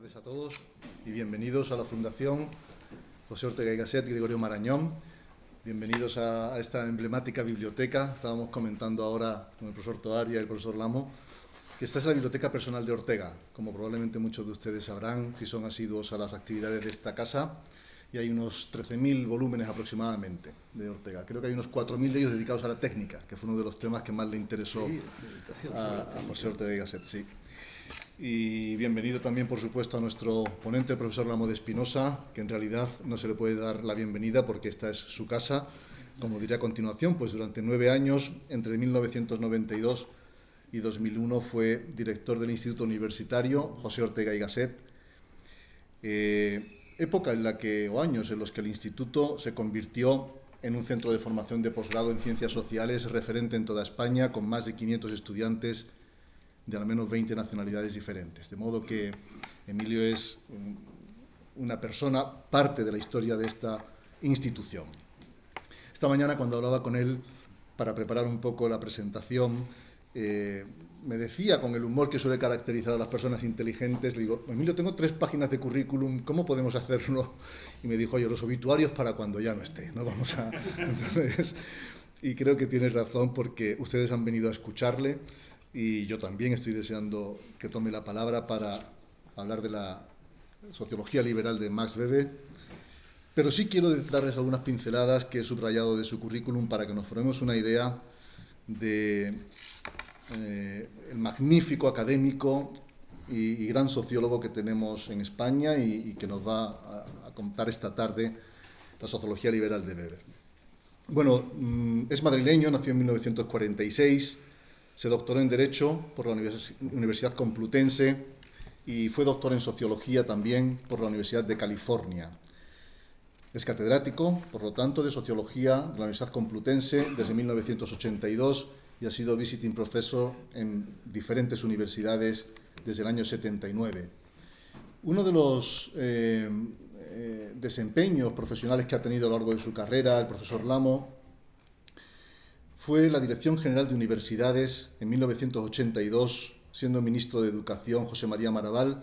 tardes a todos y bienvenidos a la Fundación José Ortega y Gasset Gregorio Marañón. Bienvenidos a esta emblemática biblioteca. Estábamos comentando ahora con el profesor Toar y el profesor Lamo que esta es la biblioteca personal de Ortega, como probablemente muchos de ustedes sabrán si son asiduos a las actividades de esta casa, y hay unos 13.000 volúmenes aproximadamente de Ortega. Creo que hay unos 4.000 de ellos dedicados a la técnica, que fue uno de los temas que más le interesó a José Ortega y Gasset. Sí. Y bienvenido también, por supuesto, a nuestro ponente, el profesor Lamo de Espinosa, que en realidad no se le puede dar la bienvenida porque esta es su casa. Como diré a continuación, pues durante 9 años, entre 1992 y 2001, fue director del Instituto Universitario José Ortega y Gasset. Época en la que, o años en los que el instituto se convirtió en un centro de formación de posgrado en ciencias sociales referente en toda España, con más de 500 estudiantes de al menos 20 nacionalidades diferentes. De modo que Emilio es una persona, parte de la historia de esta institución. Esta mañana, cuando hablaba con él para preparar un poco la presentación, me decía, con el humor que suele caracterizar a las personas inteligentes, le digo: Emilio, tengo 3 páginas de currículum, ¿cómo podemos hacerlo? Y me dijo: oye, los obituarios para cuando ya no esté, ¿no? Vamos a... Entonces, y creo que tienes razón, porque ustedes han venido a escucharle, y yo también estoy deseando que tome la palabra para hablar de la sociología liberal de Max Weber. Pero sí quiero darles algunas pinceladas que he subrayado de su currículum para que nos formemos una idea de el magnífico académico y gran sociólogo que tenemos en España y que nos va a contar esta tarde la sociología liberal de Weber. Bueno, es madrileño, nació en 1946, se doctoró en Derecho por la Universidad Complutense y fue doctor en Sociología también por la Universidad de California. Es catedrático, por lo tanto, de Sociología de la Universidad Complutense desde 1982 y ha sido visiting professor en diferentes universidades desde el año 79. Uno de los desempeños profesionales que ha tenido a lo largo de su carrera el profesor Lamo fue la Dirección General de Universidades en 1982, siendo ministro de Educación José María Maravall,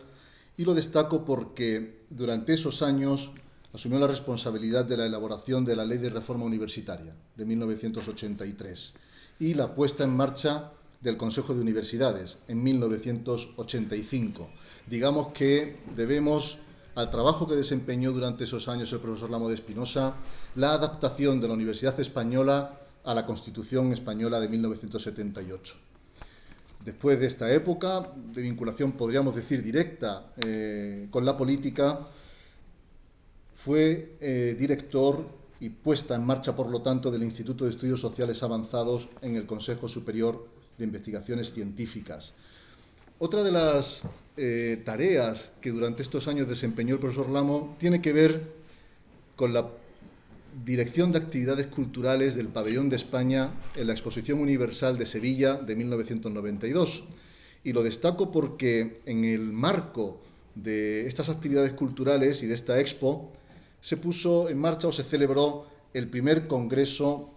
y lo destaco porque durante esos años asumió la responsabilidad de la elaboración de la Ley de Reforma Universitaria de 1983 y la puesta en marcha del Consejo de Universidades en 1985. Digamos que debemos al trabajo que desempeñó durante esos años el profesor Lamo de Espinosa la adaptación de la Universidad Española a la Constitución Española de 1978. Después de esta época de vinculación, podríamos decir, directa con la política, fue director y puesta en marcha, por lo tanto, del Instituto de Estudios Sociales Avanzados en el Consejo Superior de Investigaciones Científicas. Otra de las tareas que durante estos años desempeñó el profesor Lamo tiene que ver con la Dirección de Actividades Culturales del Pabellón de España en la Exposición Universal de Sevilla de 1992. Y lo destaco porque en el marco de estas actividades culturales y de esta expo se puso en marcha o se celebró el primer Congreso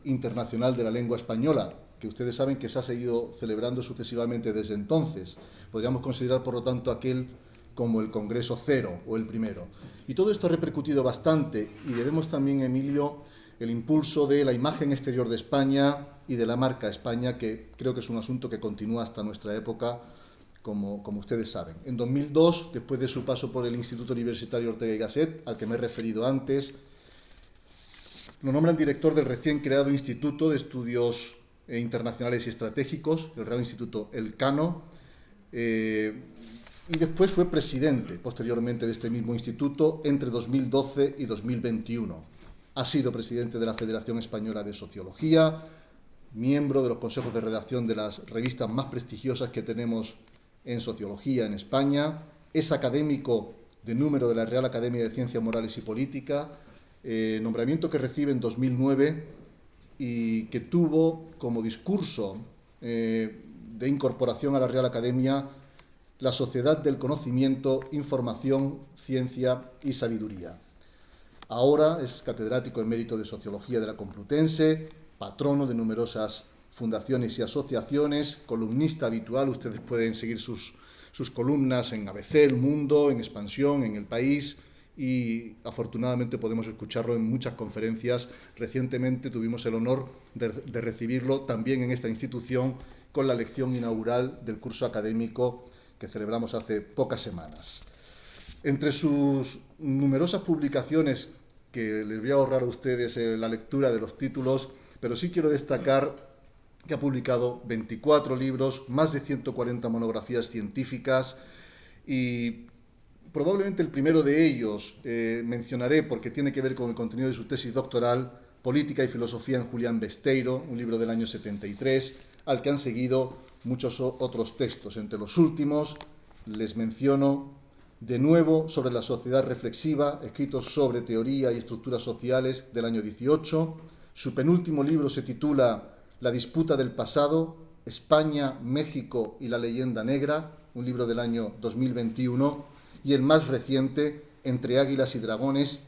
Internacional de la Lengua Española, que ustedes saben que se ha seguido celebrando sucesivamente desde entonces. Podríamos considerar, por lo tanto, aquel como el Congreso Cero o el primero. Y todo esto ha repercutido bastante y debemos también, Emilio, el impulso de la imagen exterior de España y de la marca España, que creo que es un asunto que continúa hasta nuestra época, como ustedes saben. En 2002, después de su paso por el Instituto Universitario Ortega y Gasset, al que me he referido antes, lo nombran director del recién creado Instituto de Estudios Internacionales y Estratégicos, el Real Instituto Elcano, y después fue presidente, posteriormente, de este mismo instituto entre 2012 y 2021. Ha sido presidente de la Federación Española de Sociología, miembro de los consejos de redacción de las revistas más prestigiosas que tenemos en sociología en España, es académico de número de la Real Academia de Ciencias Morales y Política, nombramiento que recibe en 2009 y que tuvo como discurso de incorporación a la Real Academia la sociedad del conocimiento, información, ciencia y sabiduría. Ahora es catedrático emérito de Sociología de la Complutense, patrono de numerosas fundaciones y asociaciones, columnista habitual, ustedes pueden seguir sus sus columnas en ABC, El Mundo, en Expansión, en El País, y afortunadamente podemos escucharlo en muchas conferencias. Recientemente tuvimos el honor de recibirlo también en esta institución con la lección inaugural del curso académico que celebramos hace pocas semanas. Entre sus numerosas publicaciones, que les voy a ahorrar a ustedes la lectura de los títulos, pero sí quiero destacar que ha publicado 24 libros, más de 140 monografías científicas, y probablemente el primero de ellos mencionaré porque tiene que ver con el contenido de su tesis doctoral, Política y Filosofía en Julián Besteiro, un libro del año 73, al que han seguido muchos otros textos. Entre los últimos les menciono De nuevo sobre la sociedad reflexiva, escritos sobre teoría y estructuras sociales, del año 18. Su penúltimo libro se titula La disputa del pasado, España, México y la leyenda negra, un libro del año 2021. Y el más reciente, Entre águilas y dragones,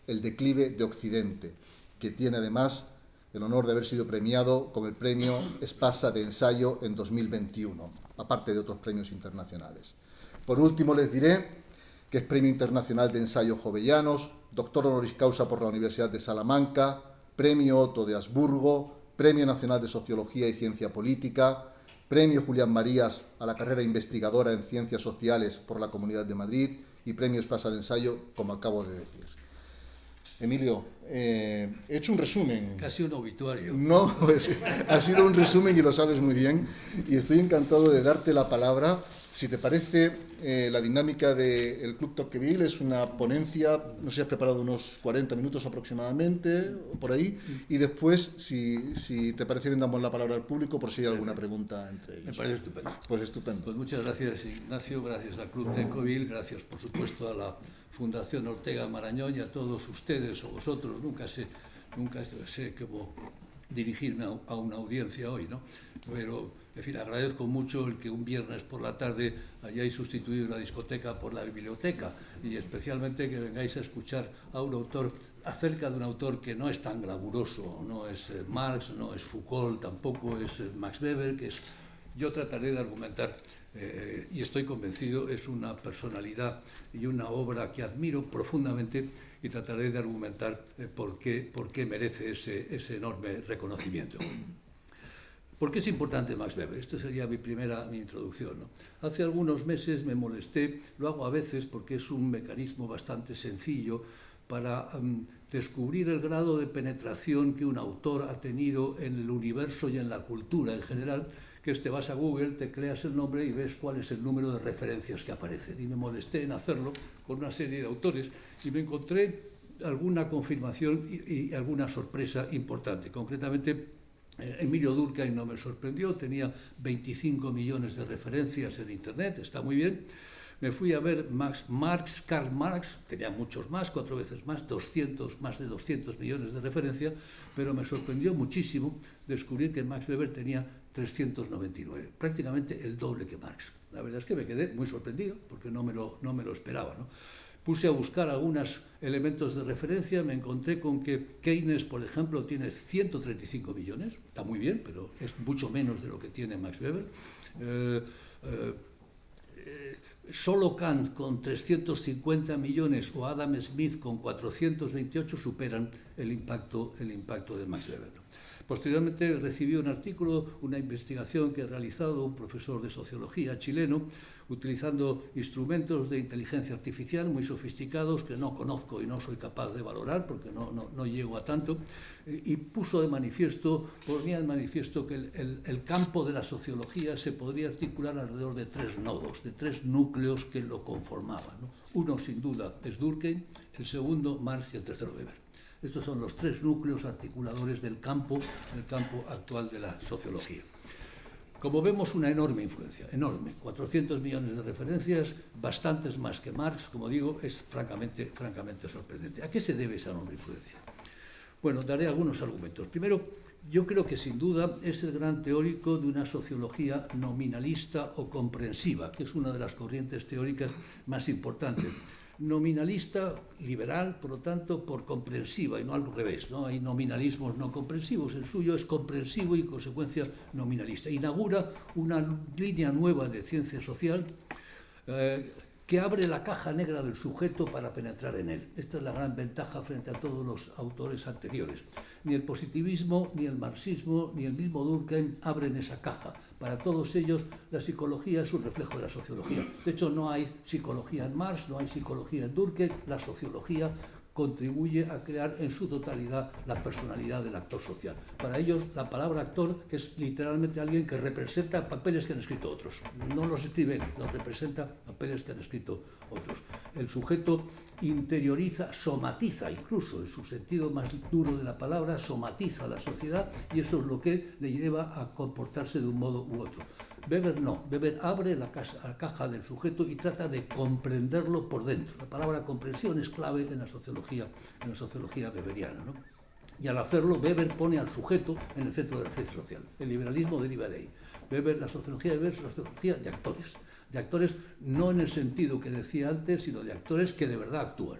el declive de Occidente, que tiene además el honor de haber sido premiado con el premio Espasa de ensayo en 2021, aparte de otros premios internacionales. Por último, les diré que es Premio Internacional de Ensayo Jovellanos, doctor honoris causa por la Universidad de Salamanca, Premio Otto de Habsburgo, Premio Nacional de Sociología y Ciencia Política, Premio Julián Marías a la carrera investigadora en Ciencias Sociales por la Comunidad de Madrid y Premio Espasa de ensayo, como acabo de decir. Emilio, he hecho un resumen. Casi un obituario. No, pues, ha sido un resumen y lo sabes muy bien. Y estoy encantado de darte la palabra. Si te parece, la dinámica del Club Tocqueville es una ponencia, no sé si has preparado unos 40 minutos aproximadamente, o por ahí, y después, si te parece bien, damos la palabra al público por si hay alguna pregunta entre ellos. Me parece estupendo. Pues estupendo. Pues muchas gracias, Ignacio, gracias al Club Tocqueville, gracias, por supuesto, a la Fundación Ortega Marañón y a todos ustedes o vosotros. Nunca sé cómo dirigirme a una audiencia hoy, ¿no? Pero, en fin, agradezco mucho el que un viernes por la tarde hayáis sustituido la discoteca por la biblioteca y especialmente que vengáis a escuchar a un autor, acerca de un autor que no es tan glamuroso, no es Marx, no es Foucault, tampoco es Max Weber, que es... Yo trataré de argumentar, y estoy convencido, es una personalidad y una obra que admiro profundamente, y trataré de argumentar por qué merece ese enorme reconocimiento. ¿Por qué es importante Max Weber? Esta sería mi introducción, ¿no? Hace algunos meses me molesté, lo hago a veces porque es un mecanismo bastante sencillo para descubrir el grado de penetración que un autor ha tenido en el universo y en la cultura en general, que te vas a Google, tecleas el nombre y ves cuál es el número de referencias que aparecen. Y me molesté en hacerlo con una serie de autores y me encontré alguna confirmación y alguna sorpresa importante. Concretamente, Emilio Durkheim no me sorprendió, tenía 25 millones de referencias en Internet, está muy bien. Me fui a ver Karl Marx, tenía muchos más, 4 veces más, más de 200 millones de referencias, pero me sorprendió muchísimo descubrir que Max Weber tenía 399, prácticamente el doble que Marx. La verdad es que me quedé muy sorprendido, porque no me lo esperaba, ¿no? Puse a buscar algunos elementos de referencia, me encontré con que Keynes, por ejemplo, tiene 135 millones, está muy bien, pero es mucho menos de lo que tiene Max Weber. Solo Kant con 350 millones o Adam Smith con 428 superan el impacto de Max Weber. Posteriormente recibí un artículo, una investigación que ha realizado un profesor de sociología chileno, utilizando instrumentos de inteligencia artificial muy sofisticados que no conozco y no soy capaz de valorar porque no llego a tanto, y ponía de manifiesto que el campo de la sociología se podría articular alrededor de 3 nodos, de 3 núcleos que lo conformaban, ¿no? Uno, sin duda, es Durkheim, el segundo, Marx, y el tercero, Weber. Estos son los 3 núcleos articuladores del campo actual de la sociología. Como vemos, una enorme influencia, enorme. 400 millones de referencias, bastantes más que Marx, como digo, es francamente sorprendente. ¿A qué se debe esa enorme influencia? Bueno, daré algunos argumentos. Primero, yo creo que sin duda es el gran teórico de una sociología nominalista o comprensiva, que es una de las corrientes teóricas más importantes. Nominalista, liberal, por lo tanto, por comprensiva y no al revés, ¿no? Hay nominalismos no comprensivos, el suyo es comprensivo y, en consecuencia, nominalista. Inaugura una línea nueva de ciencia social que abre la caja negra del sujeto para penetrar en él. Esta es la gran ventaja frente a todos los autores anteriores. Ni el positivismo, ni el marxismo, ni el mismo Durkheim abren esa caja. Para todos ellos, la psicología es un reflejo de la sociología. De hecho, no hay psicología en Marx, no hay psicología en Durkheim. La sociología contribuye a crear en su totalidad la personalidad del actor social. Para ellos, la palabra actor es literalmente alguien que representa papeles que han escrito otros. No los escriben, los representa papeles que han escrito otros. El sujeto interioriza, somatiza, incluso en su sentido más duro de la palabra, somatiza la sociedad, y eso es lo que le lleva a comportarse de un modo u otro. Weber no, Weber abre la caja del sujeto y trata de comprenderlo por dentro. La palabra comprensión es clave en la sociología weberiana, ¿no? Y al hacerlo, Weber pone al sujeto en el centro de la ciencia social. El liberalismo deriva de ahí. La sociología de Weber es una sociología de actores no en el sentido que decía antes, sino de actores que de verdad actúan.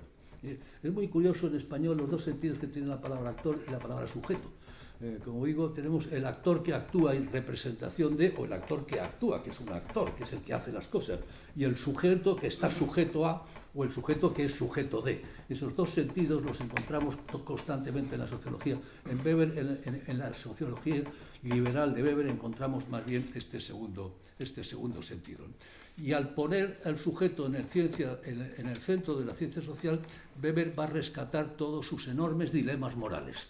Es muy curioso en español los dos sentidos que tiene la palabra actor y la palabra sujeto. Como digo, tenemos el actor que actúa en representación de, o el actor que actúa, que es un actor, que es el que hace las cosas, y el sujeto que está sujeto a, o el sujeto que es sujeto de. Esos dos sentidos los encontramos constantemente en la sociología. En Weber, en la sociología liberal de Weber, encontramos más bien este segundo sentido. Y al poner al sujeto en el centro de la ciencia social, Weber va a rescatar todos sus enormes dilemas morales.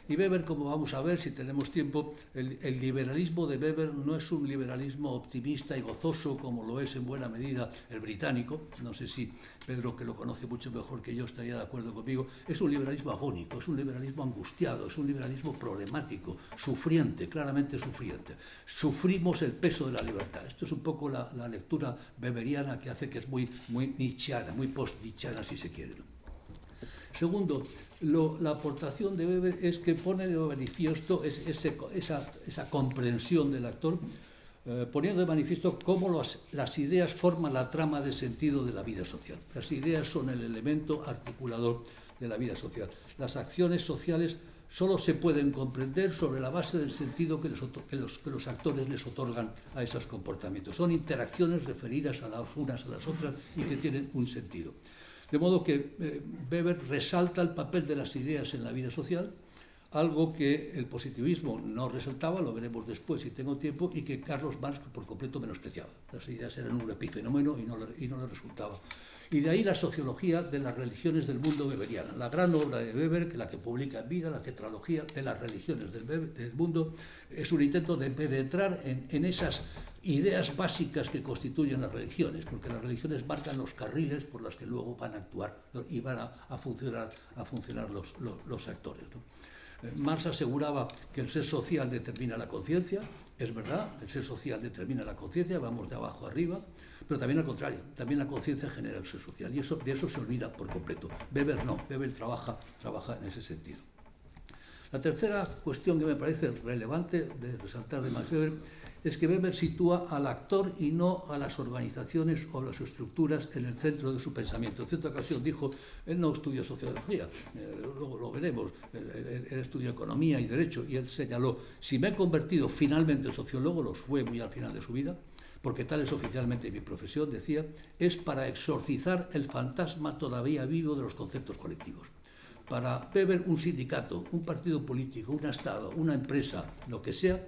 Y Weber, como vamos a ver si tenemos tiempo, el liberalismo de Weber no es un liberalismo optimista y gozoso como lo es en buena medida el británico. No sé si Pedro, que lo conoce mucho mejor que yo, estaría de acuerdo conmigo. Es un liberalismo agónico, es un liberalismo angustiado, es un liberalismo problemático, sufriente, claramente sufriente. Sufrimos el peso de la libertad. Esto es un poco la lectura weberiana que hace que es muy nietzscheana, muy post-nietzscheana si se quiere, ¿no? Segundo, la aportación de Weber es que pone de manifiesto esa comprensión del actor, poniendo de manifiesto cómo las ideas forman la trama de sentido de la vida social. Las ideas son el elemento articulador de la vida social. Las acciones sociales solo se pueden comprender sobre la base del sentido que los actores les otorgan a esos comportamientos. Son interacciones referidas a las unas a las otras y que tienen un sentido. De modo que Weber resalta el papel de las ideas en la vida social, algo que el positivismo no resaltaba, lo veremos después si tengo tiempo, y que Carlos Marx por completo menospreciaba. Las ideas eran un epifenómeno y no le resultaba. Y de ahí la sociología de las religiones del mundo weberiana. La gran obra de Weber, que la que publica en vida, la tetralogía de las religiones del mundo, es un intento de penetrar en esas ideas básicas que constituyen las religiones, porque las religiones marcan los carriles por los que luego van a actuar y van a funcionar los actores, ¿no? Marx aseguraba que el ser social determina la conciencia. Es verdad, el ser social determina la conciencia, vamos de abajo arriba, pero también al contrario, también la conciencia genera el ser social, y de eso se olvida por completo. Weber no, Weber trabaja en ese sentido. La tercera cuestión que me parece relevante de resaltar de Max Weber es que Weber sitúa al actor y no a las organizaciones o las estructuras en el centro de su pensamiento. En cierta ocasión dijo, él no estudió sociología, luego lo veremos, él estudió economía y derecho, y él señaló, si me he convertido finalmente en sociólogo, los fue muy al final de su vida, porque tal es oficialmente mi profesión, decía, es para exorcizar el fantasma todavía vivo de los conceptos colectivos. Para Weber, un sindicato, un partido político, un Estado, una empresa, lo que sea,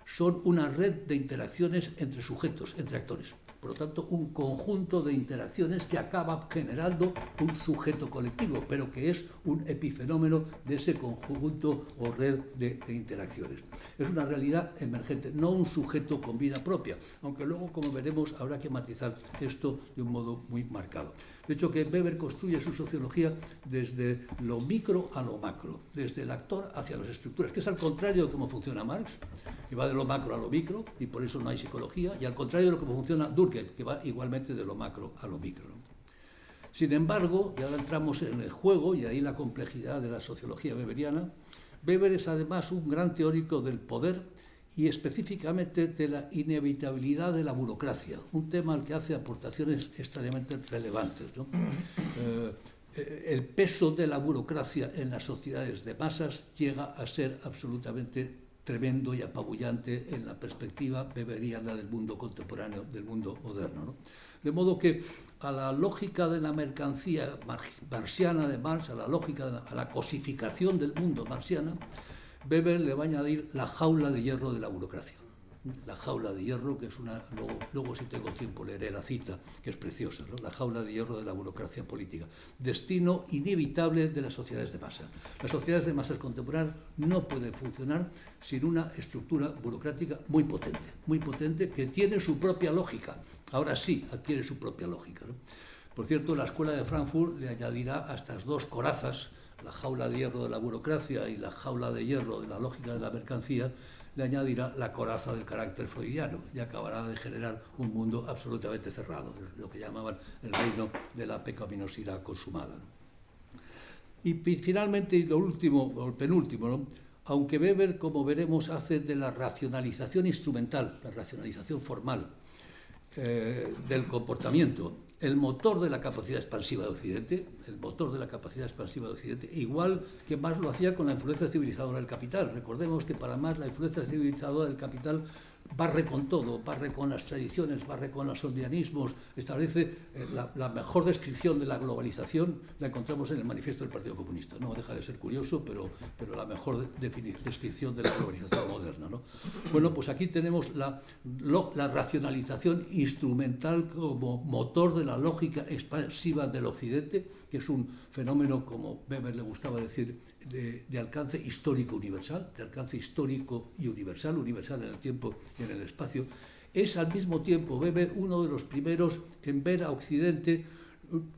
son una red de interacciones entre sujetos, entre actores. Por lo tanto, un conjunto de interacciones que acaba generando un sujeto colectivo, pero que es un epifenómeno de ese conjunto o red de interacciones. Es una realidad emergente, no un sujeto con vida propia, aunque luego, como veremos, habrá que matizar esto de un modo muy marcado. De hecho, que Weber construye su sociología desde lo micro a lo macro, desde el actor hacia las estructuras, que es al contrario de cómo funciona Marx, que va de lo macro a lo micro, y por eso no hay psicología, y al contrario de lo que funciona Durkheim, que va igualmente de lo macro a lo micro, ¿no? Sin embargo, y ahora entramos en el juego, y ahí la complejidad de la sociología weberiana, Weber es además un gran teórico del poder y específicamente de la inevitabilidad de la burocracia, un tema al que hace aportaciones extrañamente relevantes, ¿no? El peso de la burocracia en las sociedades de masas llega a ser absolutamente tremendo y apabullante en la perspectiva weberiana del mundo contemporáneo, del mundo moderno, ¿no? De modo que a la lógica de la mercancía marxiana de Marx, a la cosificación del mundo marxiana, Weber le va a añadir la jaula de hierro de la burocracia. La jaula de hierro, que es luego si tengo tiempo leeré la cita, que es preciosa, ¿no? La jaula de hierro de la burocracia política. Destino inevitable de las sociedades de masa. Las sociedades de masas contemporáneas no pueden funcionar sin una estructura burocrática muy potente, que tiene su propia lógica. Ahora sí, adquiere su propia lógica, ¿no? Por cierto, la Escuela de Frankfurt le añadirá a estas dos corazas, la jaula de hierro de la burocracia y la jaula de hierro de la lógica de la mercancía, le añadirá la coraza del carácter freudiano y acabará de generar un mundo absolutamente cerrado, lo que llamaban el reino de la pecaminosidad consumada, ¿no? Y finalmente, y lo último, o el penúltimo, ¿no? Aunque Weber, como veremos, hace de la racionalización instrumental, la racionalización formal, del comportamiento, el motor de la capacidad expansiva de Occidente, igual que Marx lo hacía con la influencia civilizadora del capital. Recordemos que para Marx la influencia civilizadora del capital barre con todo, barre con las tradiciones, barre con los ondianismos, establece la mejor descripción de la globalización, la encontramos en el manifiesto del Partido Comunista. No deja de ser curioso, pero la mejor descripción de la globalización moderna, ¿no? Bueno, pues aquí tenemos la racionalización instrumental como motor de la lógica expansiva del Occidente, que es un fenómeno, como Weber le gustaba decir, de alcance histórico universal, universal en el tiempo y en el espacio. Es al mismo tiempo Weber uno de los primeros en ver a Occidente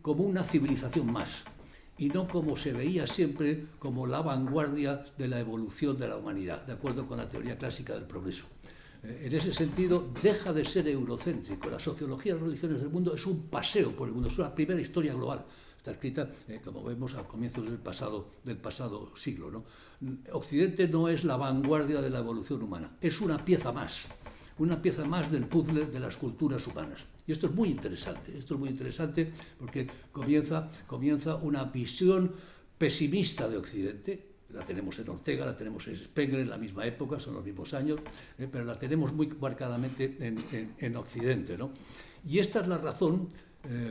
como una civilización más, y no como se veía siempre como la vanguardia de la evolución de la humanidad, de acuerdo con la teoría clásica del progreso. En ese sentido, deja de ser eurocéntrico. La sociología de las religiones del mundo es un paseo por el mundo, es una primera historia global. Está escrita, como vemos, a comienzos del pasado siglo, ¿no? Occidente no es la vanguardia de la evolución humana, es una pieza más del puzzle de las culturas humanas. Y esto es muy interesante porque comienza una visión pesimista de Occidente. La tenemos en Ortega, la tenemos en Spengler en la misma época, son los mismos años, pero la tenemos muy marcadamente en Occidente, ¿no? Y esta es la razón,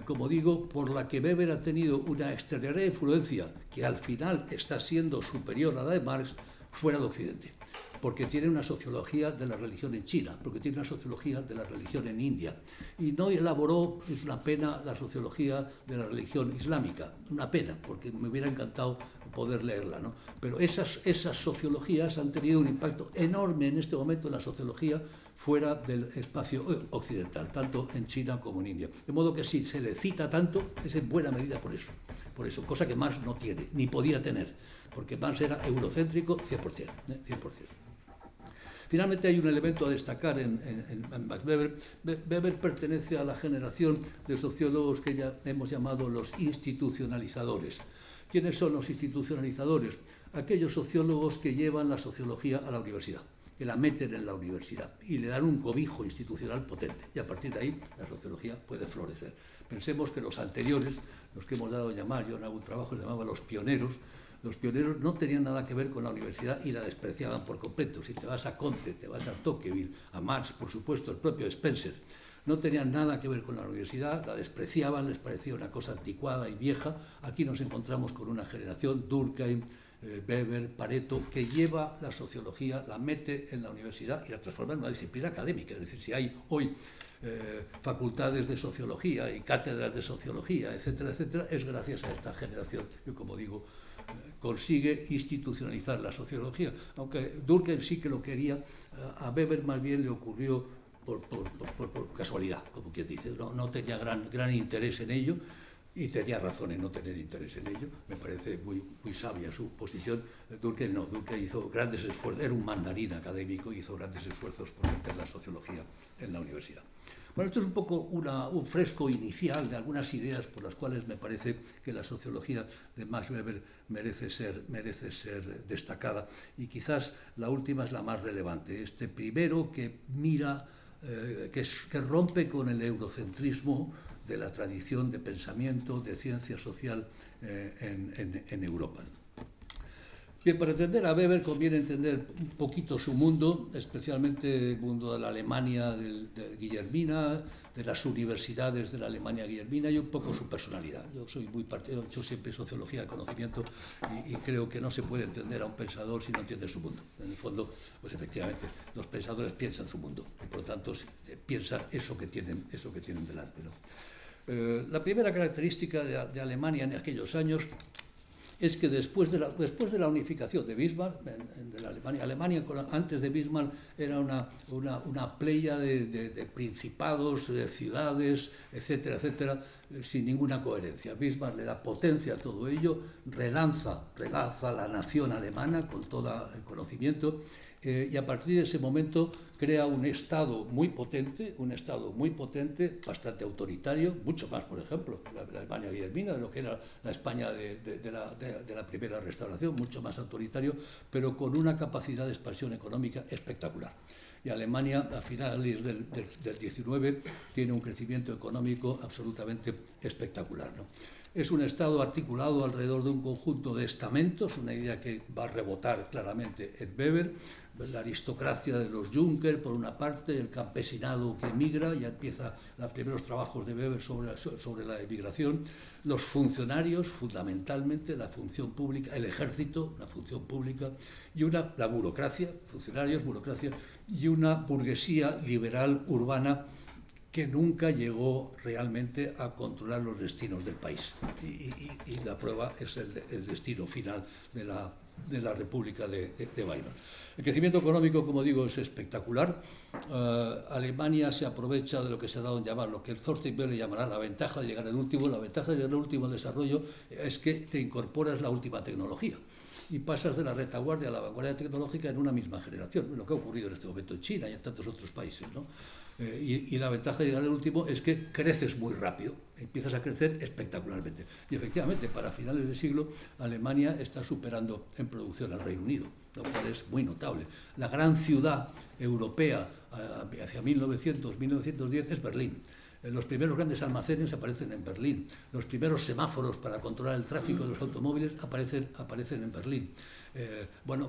como digo, por la que Weber ha tenido una extraordinaria influencia que al final está siendo superior a la de Marx fuera de Occidente, porque tiene una sociología de la religión en China, porque tiene una sociología de la religión en India, y no elaboró, es una pena, la sociología de la religión islámica, una pena, porque me hubiera encantado poder leerla, ¿no? Pero esas sociologías han tenido un impacto enorme en este momento en la sociología fuera del espacio occidental, tanto en China como en India. De modo que si se le cita tanto, es en buena medida por eso, cosa que Marx no tiene, ni podía tener, porque Marx era eurocéntrico 100%. Finalmente hay un elemento a destacar en Max Weber. Weber pertenece a la generación de sociólogos que ya hemos llamado los institucionalizadores. ¿Quiénes son los institucionalizadores? Aquellos sociólogos que llevan la sociología a la universidad, que la meten en la universidad y le dan un cobijo institucional potente. Y a partir de ahí la sociología puede florecer. Pensemos que los anteriores, los que hemos dado a llamar, yo en algún trabajo les llamaba los pioneros no tenían nada que ver con la universidad y la despreciaban por completo. Si te vas a Comte, te vas a Tocqueville, a Marx, por supuesto, el propio Spencer, no tenían nada que ver con la universidad, la despreciaban, les parecía una cosa anticuada y vieja. Aquí nos encontramos con una generación, Durkheim, Weber, Pareto, que lleva la sociología, la mete en la universidad y la transforma en una disciplina académica. Es decir, si hay hoy facultades de sociología y cátedras de sociología, etcétera, etcétera, es gracias a esta generación que, como digo, consigue institucionalizar la sociología. Aunque Durkheim sí que lo quería, a Weber más bien le ocurrió por casualidad, como quien dice. No tenía gran interés en ello, y tenía razón en no tener interés en ello. Me parece muy sabia su posición. Durkheim hizo grandes esfuerzos, era un mandarín académico, hizo grandes esfuerzos por meter la sociología en la universidad. Bueno, esto es un poco un fresco inicial de algunas ideas por las cuales me parece que la sociología de Max Weber merece ser destacada, y quizás la última es la más relevante. Este primero que mira, que rompe con el eurocentrismo de la tradición de pensamiento, de ciencia social en Europa. Bien, para entender a Weber conviene entender un poquito su mundo, especialmente el mundo de la Alemania de Guillermina, de las universidades de la Alemania guillermina y un poco su personalidad. Yo soy muy partidario, he hecho siempre sociología del conocimiento y creo que no se puede entender a un pensador si no entiende su mundo. En el fondo, pues efectivamente, los pensadores piensan su mundo y por lo tanto piensan eso que tienen delante, ¿no? La primera característica de Alemania en aquellos años es que después de la unificación de Bismarck, de la Alemania antes de Bismarck era una playa de principados, de ciudades, etcétera, etcétera, sin ninguna coherencia. Bismarck le da potencia a todo ello, relanza la nación alemana con todo el conocimiento, y a partir de ese momento crea un Estado muy potente, bastante autoritario, mucho más, por ejemplo, la Alemania guillermina de lo que era la España de la primera restauración, mucho más autoritario, pero con una capacidad de expansión económica espectacular. Y Alemania, a finales del 19, tiene un crecimiento económico absolutamente espectacular, ¿no? Es un Estado articulado alrededor de un conjunto de estamentos, una idea que va a rebotar claramente en Weber, la aristocracia de los Juncker, por una parte, el campesinado que emigra, ya empieza los primeros trabajos de Weber sobre la emigración, los funcionarios, fundamentalmente, la función pública, el ejército, la función pública, y la burocracia, funcionarios, burocracia, y una burguesía liberal urbana que nunca llegó realmente a controlar los destinos del país. Y la prueba es el destino final de la República de Weimar. El crecimiento económico, como digo, es espectacular. Alemania se aprovecha de lo que se ha dado en llamar, lo que el Thorstein Veblen llamará la ventaja de llegar al último. La ventaja de llegar al último al desarrollo es que te incorporas la última tecnología y pasas de la retaguardia a la vanguardia tecnológica en una misma generación, lo que ha ocurrido en este momento en China y en tantos otros países, ¿no? Y la ventaja de llegar al último es que creces muy rápido, empiezas a crecer espectacularmente. Y efectivamente, para finales de siglo, Alemania está superando en producción al Reino Unido, lo cual es muy notable. La gran ciudad europea hacia 1900-1910 es Berlín. Los primeros grandes almacenes aparecen en Berlín. Los primeros semáforos para controlar el tráfico de los automóviles aparecen en Berlín.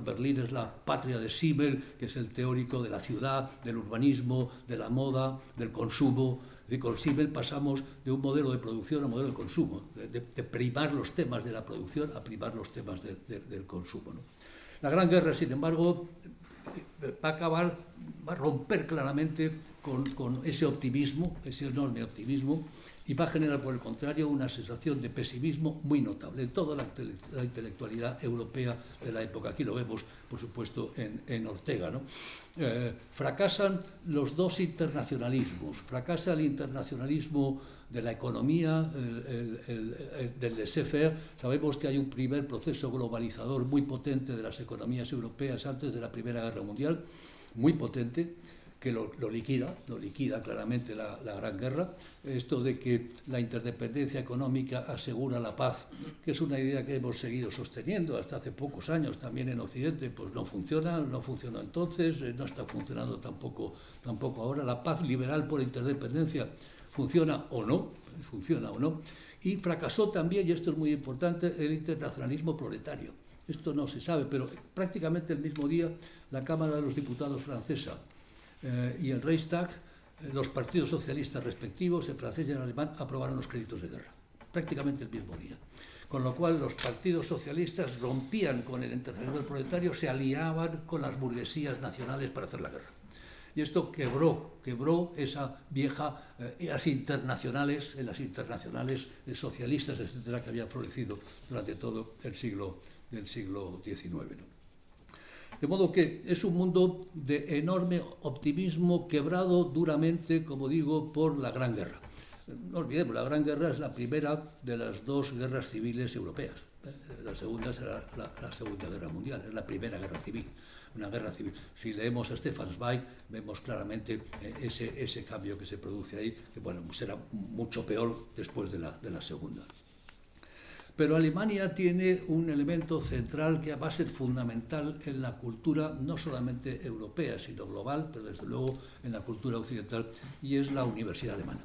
Berlín es la patria de Simmel, que es el teórico de la ciudad, del urbanismo, de la moda, del consumo. Y con Simmel pasamos de un modelo de producción a un modelo de consumo, de primar los temas de la producción a primar los temas del consumo, ¿no? La Gran Guerra, sin embargo, va a romper claramente con ese optimismo, ese enorme optimismo, y va a generar, por el contrario, una sensación de pesimismo muy notable en toda la intelectualidad europea de la época. Aquí lo vemos, por supuesto, en Ortega, ¿no? Fracasan los dos internacionalismos. Fracasa el internacionalismo de la economía, del laissez-faire. Sabemos que hay un primer proceso globalizador muy potente de las economías europeas antes de la Primera Guerra Mundial, muy potente, que lo liquida claramente la Gran Guerra. Esto de que la interdependencia económica asegura la paz, que es una idea que hemos seguido sosteniendo hasta hace pocos años también en Occidente, pues no funcionó entonces, no está funcionando tampoco ahora. La paz liberal por interdependencia funciona o no, y fracasó también, y esto es muy importante, el internacionalismo proletario. Esto no se sabe, pero prácticamente el mismo día la Cámara de los Diputados francesa y el Reichstag, los partidos socialistas respectivos, el francés y el alemán, aprobaron los créditos de guerra, prácticamente el mismo día. Con lo cual los partidos socialistas rompían con el internacionalismo proletario, se aliaban con las burguesías nacionales para hacer la guerra. Y esto quebró esa vieja, las internacionales socialistas, etcétera, que habían florecido durante todo el siglo XIX, ¿no? De modo que es un mundo de enorme optimismo quebrado duramente, como digo, por la Gran Guerra. No olvidemos, la Gran Guerra es la primera de las dos guerras civiles europeas. La segunda será la Segunda Guerra Mundial, es la primera guerra civil, una guerra civil. Si leemos a Stefan Zweig, vemos claramente ese cambio que se produce ahí, que bueno, será mucho peor después de la segunda. Pero Alemania tiene un elemento central que va a ser fundamental en la cultura, no solamente europea, sino global, pero desde luego en la cultura occidental, y es la universidad alemana.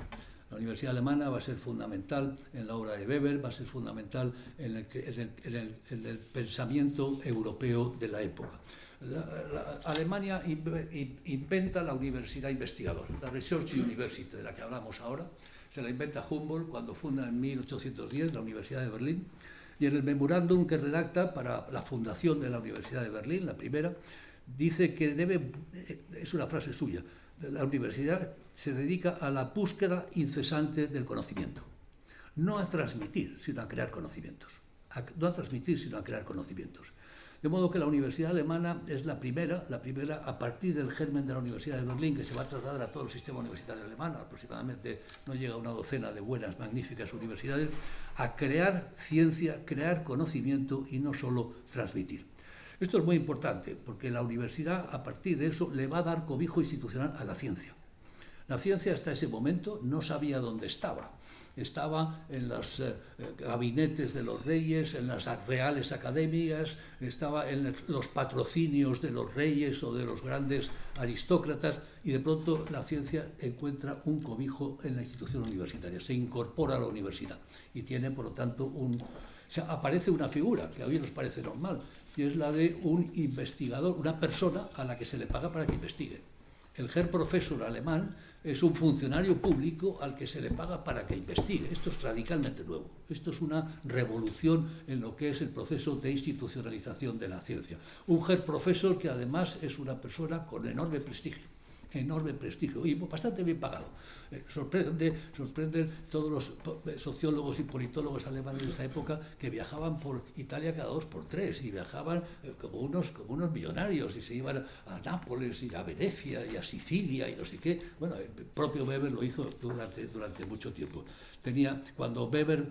La universidad alemana va a ser fundamental en la obra de Weber, va a ser fundamental en el pensamiento europeo de la época. Alemania inventa la universidad investigadora, la Research University, de la que hablamos ahora. Se la inventa Humboldt cuando funda en 1810 la Universidad de Berlín, y en el memorándum que redacta para la fundación de la Universidad de Berlín, la primera, dice que es una frase suya, la universidad se dedica a la búsqueda incesante del conocimiento, no a transmitir, sino a crear conocimientos, no a transmitir, sino a crear conocimientos. De modo que la Universidad Alemana es la primera a partir del germen de la Universidad de Berlín, que se va a trasladar a todo el sistema universitario alemán, aproximadamente no llega a una docena de buenas, magníficas universidades, a crear ciencia, crear conocimiento y no solo transmitir. Esto es muy importante, porque la universidad, a partir de eso, le va a dar cobijo institucional a la ciencia. La ciencia hasta ese momento no sabía dónde estaba. Estaba en los gabinetes de los reyes, en las reales academias, estaba en los patrocinios de los reyes o de los grandes aristócratas, y de pronto la ciencia encuentra un cobijo en la institución universitaria, se incorpora a la universidad y tiene, por lo tanto, aparece una figura que a hoy nos parece normal, y es la de un investigador, una persona a la que se le paga para que investigue. El Herr Professor alemán es un funcionario público al que se le paga para que investigue. Esto es radicalmente nuevo. Esto es una revolución en lo que es el proceso de institucionalización de la ciencia. Un Herr Professor que además es una persona con enorme prestigio y bastante bien pagado. Sorprenden todos los sociólogos y politólogos alemanes de esa época que viajaban por Italia cada 2 por 3 y viajaban como unos millonarios, y se iban a Nápoles y a Venecia y a Sicilia y no sé qué. Bueno, el propio Weber lo hizo durante mucho tiempo. Cuando Weber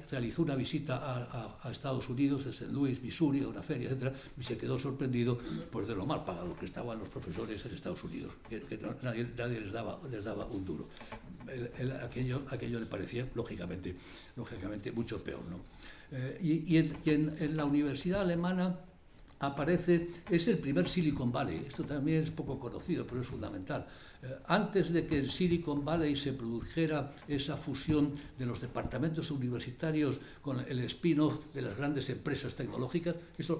realizó una visita a Estados Unidos, en St. Louis, Missouri, a una feria, etcétera, y se quedó sorprendido pues, de lo mal pagados que estaban los profesores en Estados Unidos, que nadie les daba un duro. Aquello le parecía, lógicamente mucho peor, ¿no? Y en la universidad alemana es el primer Silicon Valley. Esto también es poco conocido, pero es fundamental. Antes de que en Silicon Valley se produjera esa fusión de los departamentos universitarios con el spin-off de las grandes empresas tecnológicas,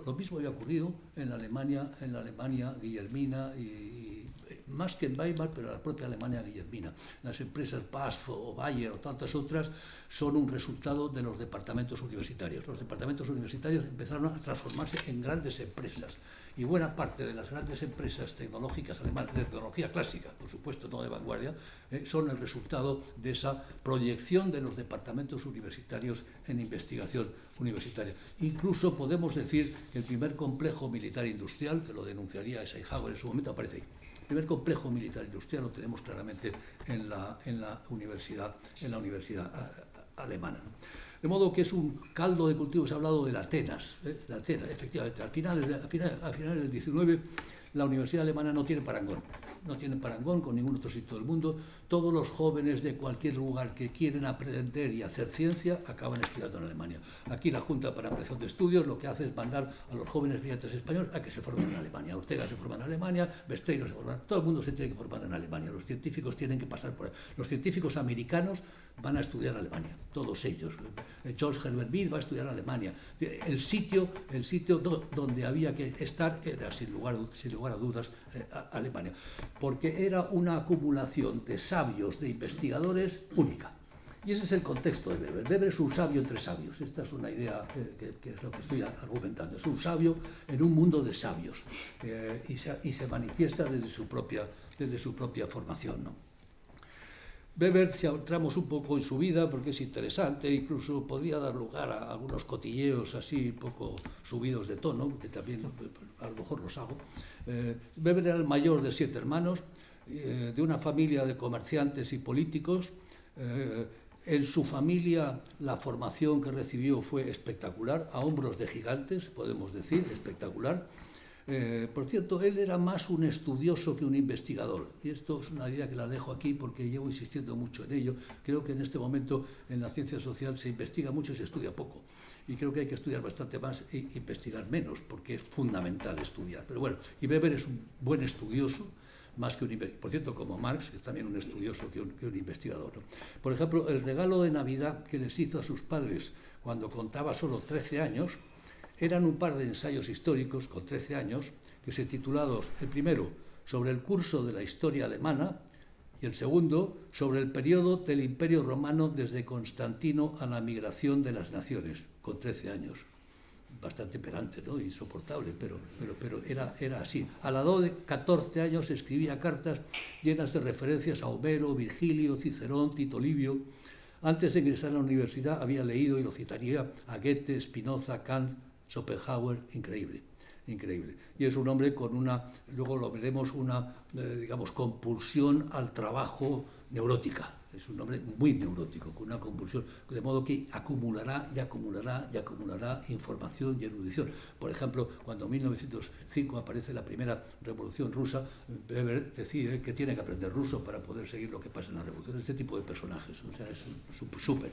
lo mismo había ocurrido en la Alemania guillermina, y más que en Weimar, pero en la propia Alemania guillermina. Las empresas BASF o Bayer o tantas otras son un resultado de los departamentos universitarios. Los departamentos universitarios empezaron a transformarse en grandes empresas, y buena parte de las grandes empresas tecnológicas alemanas, de tecnología clásica, por supuesto, no de vanguardia, son el resultado de esa proyección de los departamentos universitarios en investigación universitaria. Incluso podemos decir que el primer complejo militar industrial, que lo denunciaría Eisenhower en su momento, aparece ahí. El primer complejo militar industrial lo tenemos claramente en la universidad alemana, ¿no? De modo que es un caldo de cultivo. Se ha hablado de la Atenas, efectivamente. A finales del 19, la universidad alemana no tiene parangón con ningún otro sitio del mundo. Todos los jóvenes de cualquier lugar que quieren aprender y hacer ciencia acaban estudiando en Alemania. Aquí la Junta para Ampliación de Estudios lo que hace es mandar a los jóvenes brillantes españoles a que se formen en Alemania. Ortega se forma en Alemania, Besteiro se forma, todo el mundo se tiene que formar en Alemania. Los científicos tienen que pasar por ahí. Los científicos americanos van a estudiar en Alemania, todos ellos. George Herbert Mead va a estudiar en Alemania. El sitio donde había que estar era, sin lugar a dudas, Alemania, porque era una acumulación de sabios, de investigadores única. Y ese es el contexto de Weber. Weber es un sabio entre sabios. Esta es una idea que es lo que estoy argumentando. Es un sabio en un mundo de sabios, y se manifiesta desde su propia formación, ¿no? Weber, si entramos un poco en su vida, porque es interesante, incluso podría dar lugar a algunos cotilleos así un poco subidos de tono, que también a lo mejor los hago. Weber era el mayor de 7 hermanos, de una familia de comerciantes y políticos. En su familia la formación que recibió fue espectacular, a hombros de gigantes, podemos decir, espectacular. Por cierto, él era más un estudioso que un investigador, y esto es una idea que la dejo aquí porque llevo insistiendo mucho en ello. Creo que en este momento en la ciencia social se investiga mucho y se estudia poco, y creo que hay que estudiar bastante más e investigar menos, porque es fundamental estudiar. Pero bueno, y Weber es un buen estudioso, más que un investigador. Por cierto, como Marx, es también un estudioso que un investigador, ¿no? Por ejemplo, el regalo de Navidad que les hizo a sus padres cuando contaba solo 13 años, eran un par de ensayos históricos con 13 años, que se titulados, el primero, sobre el curso de la historia alemana, y el segundo, sobre el periodo del Imperio Romano desde Constantino a la migración de las naciones, con 13 años. Bastante pedante, ¿no? Insoportable, pero era así. A la edad de 14 años escribía cartas llenas de referencias a Homero, Virgilio, Cicerón, Tito Livio. Antes de ingresar a la universidad había leído, y lo citaría, a Goethe, Spinoza, Kant, Schopenhauer, increíble. Y es un hombre con luego lo veremos, una, digamos, compulsión al trabajo neurótica. Es un hombre muy neurótico, con una compulsión, de modo que acumulará información y erudición. Por ejemplo, cuando en 1905 aparece la primera revolución rusa, Weber decide que tiene que aprender ruso para poder seguir lo que pasa en la revolución. Este tipo de personajes, o sea, es súper.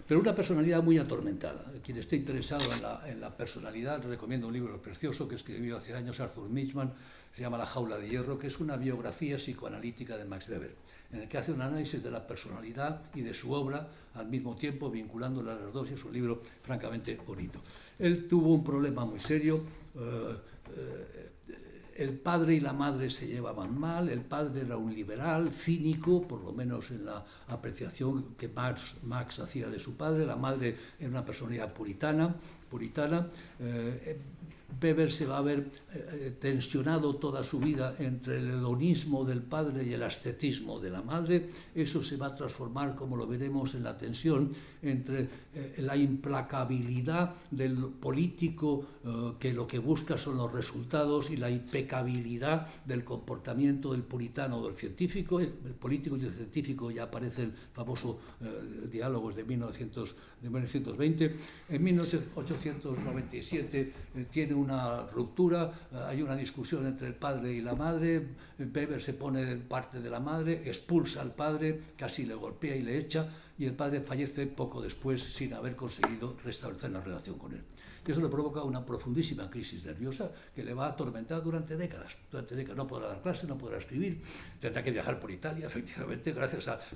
Pero una personalidad muy atormentada. Quien esté interesado en la personalidad, recomiendo un libro precioso que escribió hace años Arthur Midgman, se llama La jaula de hierro, que es una biografía psicoanalítica de Max Weber, en el que hace un análisis de la personalidad y de su obra al mismo tiempo, vinculándola a las dos, y es un libro francamente bonito. Él tuvo un problema muy serio. El padre y la madre se llevaban mal, el padre era un liberal, cínico, por lo menos en la apreciación que Marx hacía de su padre, la madre era una personalidad puritana. Weber se va a ver tensionado toda su vida entre el hedonismo del padre y el ascetismo de la madre. Eso se va a transformar, como lo veremos, en la tensión entre la implacabilidad del político, que lo que busca son los resultados, y la impecabilidad del comportamiento del puritano o del científico. El político y el científico, ya aparece el famoso diálogos de 1920. En 1897 tiene una ruptura, hay una discusión entre el padre y la madre. Weber se pone de parte de la madre, expulsa al padre, casi le golpea y le echa, y el padre fallece poco después sin haber conseguido restablecer la relación con él. Y eso le provoca una profundísima crisis nerviosa que le va a atormentar durante décadas. No podrá dar clase, no podrá escribir, tendrá que viajar por Italia, efectivamente,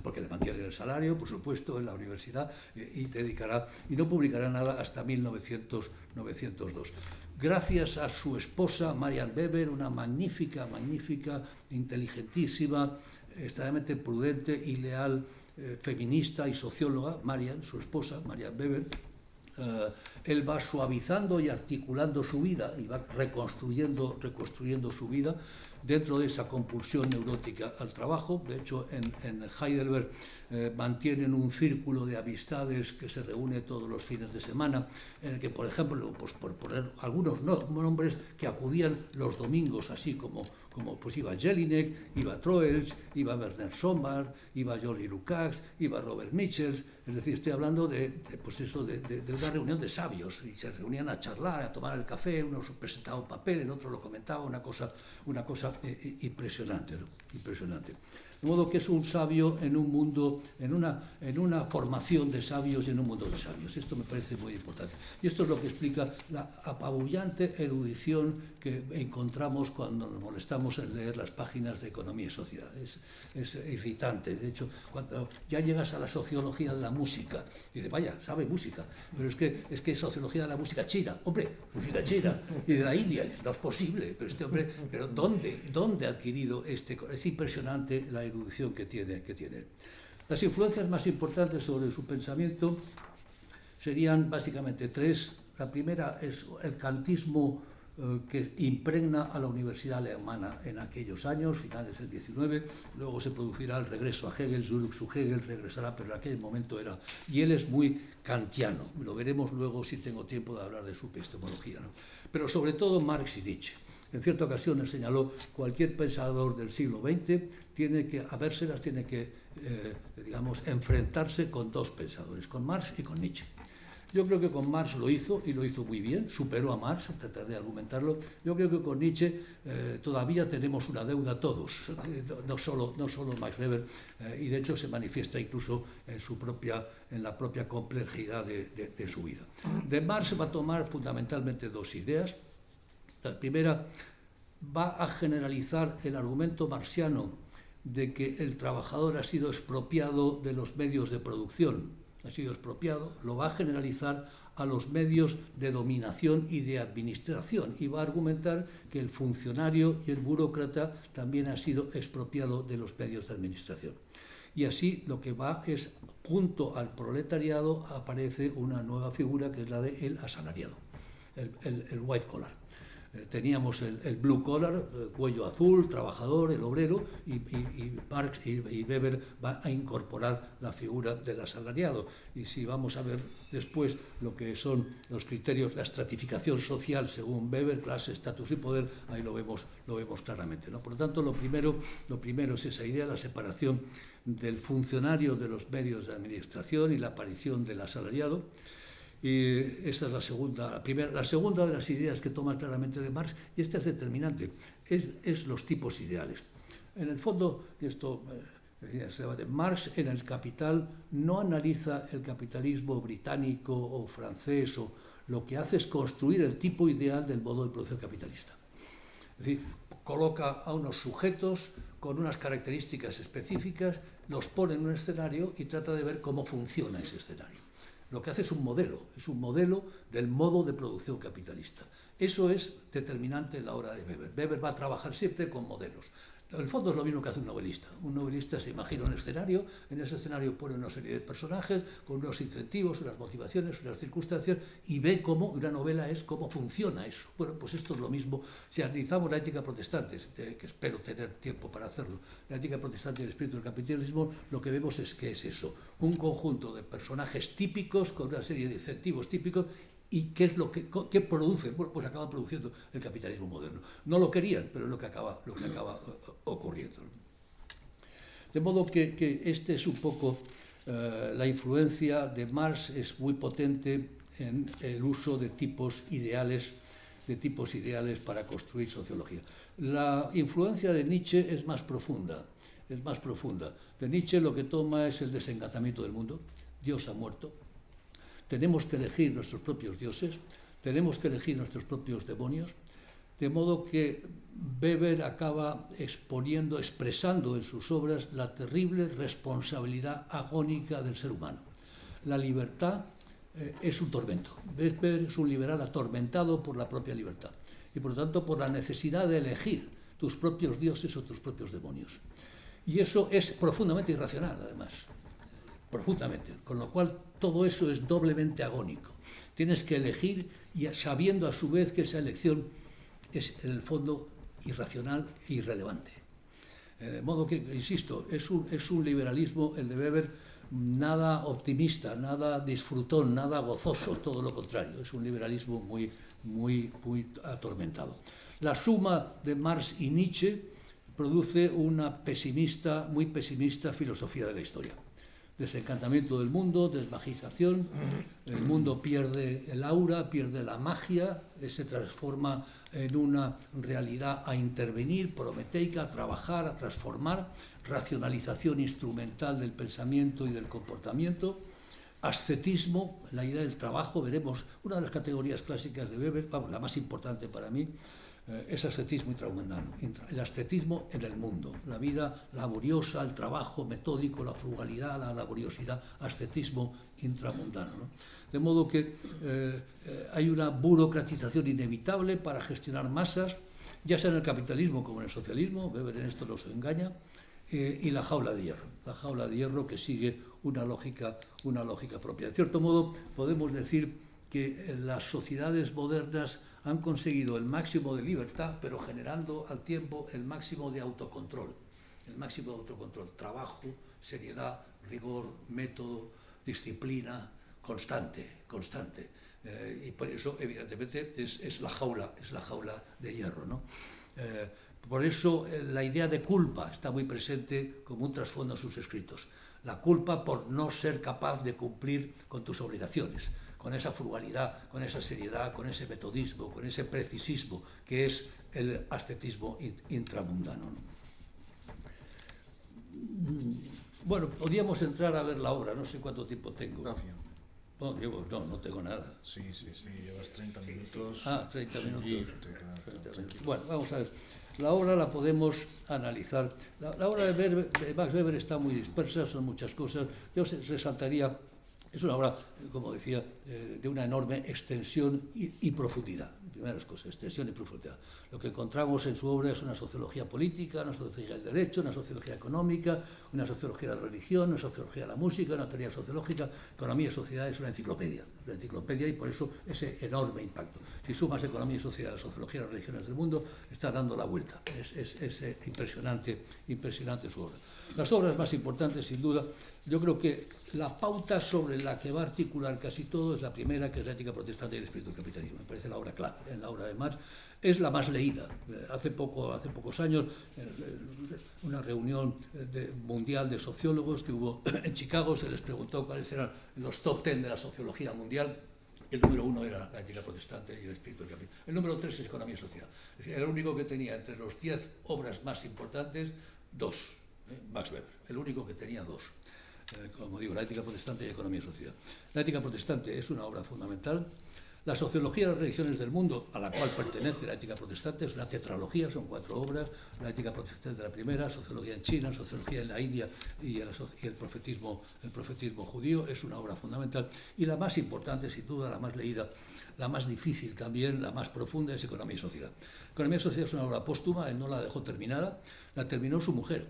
porque le mantienen el salario, por supuesto, en la universidad, y no publicará nada hasta 1902. Gracias a su esposa, Marian Weber, una magnífica, inteligentísima, extremadamente prudente y leal feminista y socióloga, su esposa, Marian Weber. Él va suavizando y articulando su vida y va reconstruyendo su vida dentro de esa compulsión neurótica al trabajo. De hecho, en Heidelberg mantienen un círculo de amistades que se reúne todos los fines de semana, en el que, por ejemplo, pues por poner algunos nombres, que acudían los domingos, así como pues iba Jelinek, iba Troels, iba Werner Sommer, iba Georgi Lukács, iba Robert Michels. Es decir, estoy hablando de una reunión de sabios, y se reunían a charlar, a tomar el café, uno presentaba un papel, el otro lo comentaba, una cosa impresionante, ¿no? Impresionante. De modo que es un sabio en un mundo, en una formación de sabios y en un mundo de sabios. Esto me parece muy importante. Y esto es lo que explica la apabullante erudición que encontramos cuando nos molestamos en leer las páginas de Economía y Sociedad. Es irritante. De hecho, cuando ya llegas a la sociología de la música, y dices, vaya, sabe música, pero es que sociología de la música china, hombre, música china, y de la India, no es posible, pero este hombre, pero ¿dónde ha adquirido este? Es impresionante la erudición que tiene. Las influencias más importantes sobre su pensamiento serían básicamente tres. La primera es el kantismo que impregna a la universidad alemana en aquellos años, finales del XIX. Luego se producirá el regreso a Hegel, Zurück zu Hegel regresará, pero en aquel momento era... Y él es muy kantiano, lo veremos luego si tengo tiempo de hablar de su epistemología, ¿no? Pero sobre todo Marx y Nietzsche. En cierta ocasión él señaló: cualquier pensador del siglo XX tiene que enfrentarse con dos pensadores, con Marx y con Nietzsche. Yo creo que con Marx lo hizo, y lo hizo muy bien, superó a Marx, trataré de argumentarlo. Yo creo que con Nietzsche todavía tenemos una deuda todos, no solo Max Weber, y de hecho se manifiesta incluso en la propia complejidad de su vida. De Marx va a tomar fundamentalmente dos ideas. La primera, va a generalizar el argumento marxiano de que el trabajador ha sido expropiado de los medios de producción, ha sido expropiado, lo va a generalizar a los medios de dominación y de administración, y va a argumentar que el funcionario y el burócrata también ha sido expropiado de los medios de administración. Y así lo que va es, junto al proletariado, aparece una nueva figura que es la del asalariado, el white collar. Teníamos el blue collar, cuello azul, trabajador, el obrero, y Marx y Weber va a incorporar la figura del asalariado. Y si vamos a ver después lo que son los criterios, la estratificación social según Weber, clase, estatus y poder, ahí lo vemos claramente, ¿no? Por lo tanto, lo primero es esa idea, la separación del funcionario de los medios de administración y la aparición del asalariado. Y esa es la segunda de las ideas que toma claramente de Marx, y esta es determinante, es los tipos ideales. En el fondo, y esto Marx en el Capital no analiza el capitalismo británico o francés, o lo que hace es construir el tipo ideal del modo de producción capitalista. Es decir, coloca a unos sujetos con unas características específicas, los pone en un escenario y trata de ver cómo funciona ese escenario. Lo que hace es un modelo del modo de producción capitalista. Eso es determinante en la obra de Weber. Weber va a trabajar siempre con modelos. En el fondo es lo mismo que hace un novelista. Un novelista se imagina un escenario, en ese escenario pone una serie de personajes con unos incentivos, unas motivaciones, unas circunstancias, y ve cómo una novela es cómo funciona eso. Bueno, pues esto es lo mismo. Si analizamos la ética protestante, que espero tener tiempo para hacerlo, la ética protestante y el espíritu del capitalismo, lo que vemos es que es eso, un conjunto de personajes típicos con una serie de incentivos típicos. ¿Y qué es lo que producen? Bueno, pues acaban produciendo el capitalismo moderno. No lo querían, pero es lo que acaba ocurriendo. De modo que este es un poco la influencia de Marx, es muy potente en el uso de tipos ideales para construir sociología. La influencia de Nietzsche es más profunda. De Nietzsche lo que toma es el desencantamiento del mundo. Dios ha muerto. Tenemos que elegir nuestros propios dioses, tenemos que elegir nuestros propios demonios, de modo que Weber acaba expresando en sus obras la terrible responsabilidad agónica del ser humano. La libertad es un tormento. Weber es un liberal atormentado por la propia libertad y, por lo tanto, por la necesidad de elegir tus propios dioses o tus propios demonios. Y eso es profundamente irracional, además. Profundamente, con lo cual todo eso es doblemente agónico. Tienes que elegir y sabiendo a su vez que esa elección es en el fondo irracional e irrelevante. De modo que, insisto, es un liberalismo, el de Weber, nada optimista, nada disfrutón, nada gozoso, todo lo contrario, es un liberalismo muy atormentado. La suma de Marx y Nietzsche produce una muy pesimista filosofía de la historia. Desencantamiento del mundo, desmagización, el mundo pierde el aura, pierde la magia, se transforma en una realidad a intervenir, prometeica, a trabajar, a transformar, racionalización instrumental del pensamiento y del comportamiento, ascetismo, la idea del trabajo, veremos una de las categorías clásicas de Weber, la más importante para mí, es ascetismo intramundano, el ascetismo en el mundo, la vida laboriosa, el trabajo metódico, la frugalidad, la laboriosidad, ascetismo intramundano, ¿no? De modo que hay una burocratización inevitable para gestionar masas, ya sea en el capitalismo como en el socialismo, Weber en esto nos engaña, y la jaula de hierro que sigue una lógica propia. De cierto modo, podemos decir que las sociedades modernas han conseguido el máximo de libertad, pero generando al tiempo el máximo de autocontrol. Trabajo, seriedad, rigor, método, disciplina, constante. Y por eso, evidentemente, es la jaula de hierro, ¿no? Por eso la idea de culpa está muy presente como un trasfondo en sus escritos. La culpa por no ser capaz de cumplir con tus obligaciones, con esa frugalidad, con esa seriedad, con ese metodismo, con ese precisismo que es el ascetismo intramundano, ¿no? Bueno, podríamos entrar a ver la obra, no sé cuánto tiempo tengo. Gracias. Bueno, Diego, no tengo nada. Sí, llevas 30 minutos. 30 minutos. Sí, te quedas tranquilo. Bueno, vamos a ver. La obra la podemos analizar. La obra de Max Weber está muy dispersa, son muchas cosas. Yo resaltaría, es una obra, como decía, de una enorme extensión y profundidad. Primeras cosas, extensión y profundidad. Lo que encontramos en su obra es una sociología política, una sociología del derecho, una sociología económica, una sociología de la religión, una sociología de la música, una teoría sociológica. Economía y sociedad es una enciclopedia y por eso ese enorme impacto. Si sumas economía y sociedad a la sociología de las religiones del mundo, está dando la vuelta. Es impresionante su obra. Las obras más importantes, sin duda, yo creo que la pauta sobre la que va a articular casi todo es la primera, que es la ética protestante y el espíritu del capitalismo. Me parece la obra clave. En la obra de Marx es la más leída. Hace pocos años, una reunión mundial de sociólogos que hubo en Chicago, se les preguntó cuáles eran los top 10 de la sociología mundial. El número 1 era la ética protestante y el espíritu del capitalismo. El número 3 es economía y sociedad. Es decir, era el único que tenía entre los 10 obras más importantes, 2. Max Weber, el único que tenía 2. Como digo, la ética protestante y economía y sociedad. La ética protestante es una obra fundamental. La sociología de las religiones del mundo, a la cual pertenece la ética protestante, es una tetralogía, son 4 obras. La ética protestante la primera, sociología en China, sociología en la India y el profetismo judío, es una obra fundamental. Y la más importante, sin duda, la más leída, la más difícil también, la más profunda, es economía y sociedad. Economía y sociedad es una obra póstuma, él no la dejó terminada, la terminó su mujer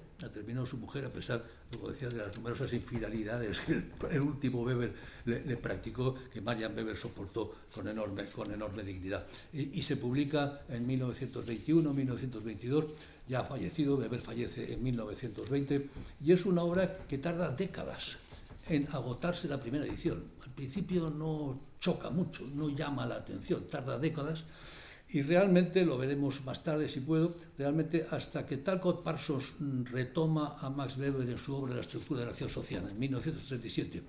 a pesar, como decía, de las numerosas infidelidades que el último Weber le practicó, que Marian Weber soportó con enorme dignidad. Y se publica en 1921, 1922, ya fallecido, Weber fallece en 1920, y es una obra que tarda décadas en agotarse la primera edición. Al principio no choca mucho, no llama la atención, tarda décadas. Y realmente, lo veremos más tarde si puedo, realmente hasta que Talcott Parsons retoma a Max Weber en su obra La estructura de la acción social, en 1937,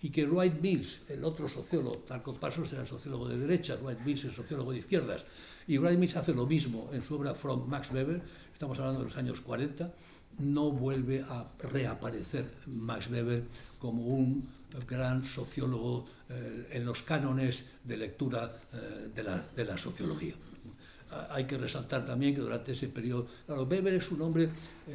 y que Wright Mills, el otro sociólogo, Talcott Parsons era sociólogo de derecha, Wright Mills es sociólogo de izquierdas, y Wright Mills hace lo mismo en su obra From Max Weber, estamos hablando de los años 40, no vuelve a reaparecer Max Weber como un gran sociólogo en los cánones de lectura de la sociología. Hay que resaltar también que durante ese periodo, claro, Weber es un hombre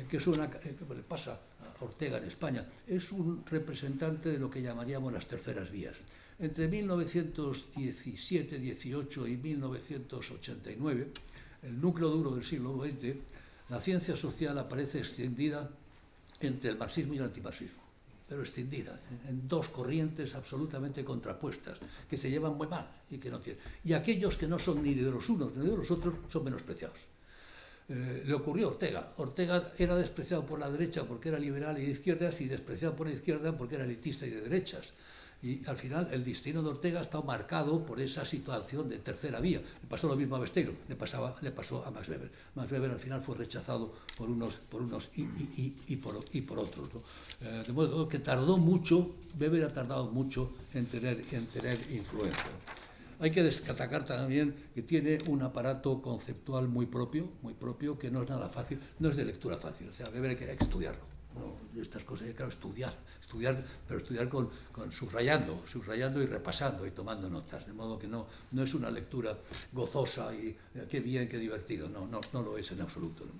que le pasa a Ortega en España, es un representante de lo que llamaríamos las terceras vías. Entre 1917, 18 y 1989, el núcleo duro del siglo XX, la ciencia social aparece extendida entre el marxismo y el antimarxismo, pero extendida en 2 corrientes absolutamente contrapuestas, que se llevan muy mal y que no tienen. Y aquellos que no son ni de los unos ni de los otros son menospreciados. Le ocurrió a Ortega. Ortega era despreciado por la derecha porque era liberal y de izquierdas, y despreciado por la izquierda porque era elitista y de derechas. Y al final el destino de Ortega está marcado por esa situación de tercera vía. Le pasó lo mismo a Besteiro, le pasó a Max Weber. Max Weber al final fue rechazado por unos y por otros, ¿no? De modo que tardó mucho, Weber ha tardado mucho en tener influencia. Hay que destacar también que tiene un aparato conceptual muy propio, que no es nada fácil, no es de lectura fácil. O sea, Weber hay que estudiarlo. No, estas cosas hay que estudiar, pero estudiar con subrayando y repasando y tomando notas, de modo que no es una lectura gozosa y qué bien, qué divertido, no lo es en absoluto, ¿no?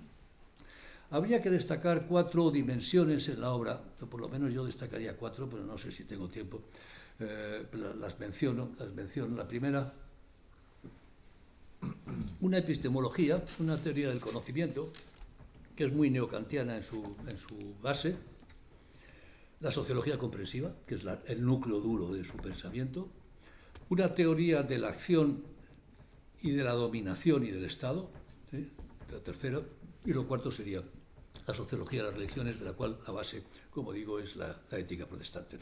Habría que destacar 4 dimensiones en la obra, o por lo menos yo destacaría 4, pero no sé si tengo tiempo. Las menciono. La primera, una epistemología, una teoría del conocimiento, que es muy neokantiana en su base, la sociología comprensiva, que es el núcleo duro de su pensamiento, una teoría de la acción y de la dominación y del Estado, ¿sí? La tercera, y lo cuarto sería la sociología de las religiones, de la cual la base, como digo, es la ética protestante.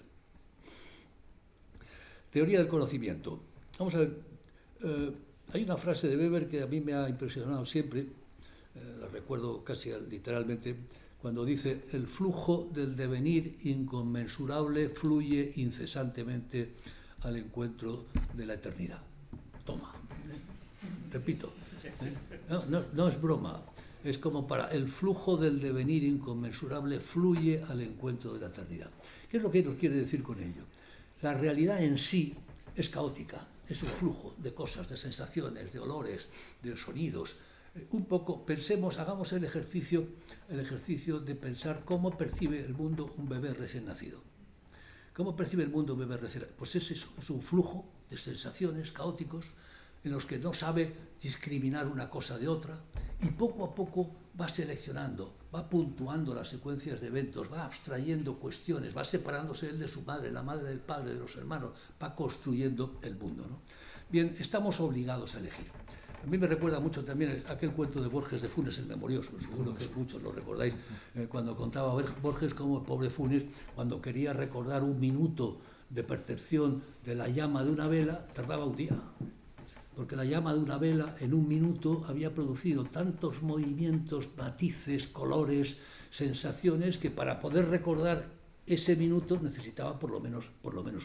Teoría del conocimiento. Vamos a ver, hay una frase de Weber que a mí me ha impresionado siempre, la recuerdo casi literalmente, cuando dice: el flujo del devenir inconmensurable fluye incesantemente al encuentro de la eternidad. Toma, repito, no es broma, es como el flujo del devenir inconmensurable fluye al encuentro de la eternidad. ¿Qué es lo que nos quiere decir con ello? La realidad en sí es caótica, es un flujo de cosas, de sensaciones, de olores, de sonidos. Un poco pensemos, hagamos el ejercicio de pensar cómo percibe el mundo un bebé recién nacido. ¿Cómo percibe el mundo un bebé recién nacido? Pues es un flujo de sensaciones caóticos en los que no sabe discriminar una cosa de otra y poco a poco va seleccionando, va puntuando las secuencias de eventos, va abstrayendo cuestiones, va separándose él de su madre, la madre del padre, de los hermanos, va construyendo el mundo, ¿no? Bien, estamos obligados a elegir. A mí me recuerda mucho también aquel cuento de Borges de Funes, el Memorioso, seguro que muchos lo recordáis, cuando contaba Borges cómo el pobre Funes, cuando quería recordar un minuto de percepción de la llama de una vela, tardaba un día, porque la llama de una vela en un minuto había producido tantos movimientos, matices, colores, sensaciones, que para poder recordar ese minuto necesitaba por lo menos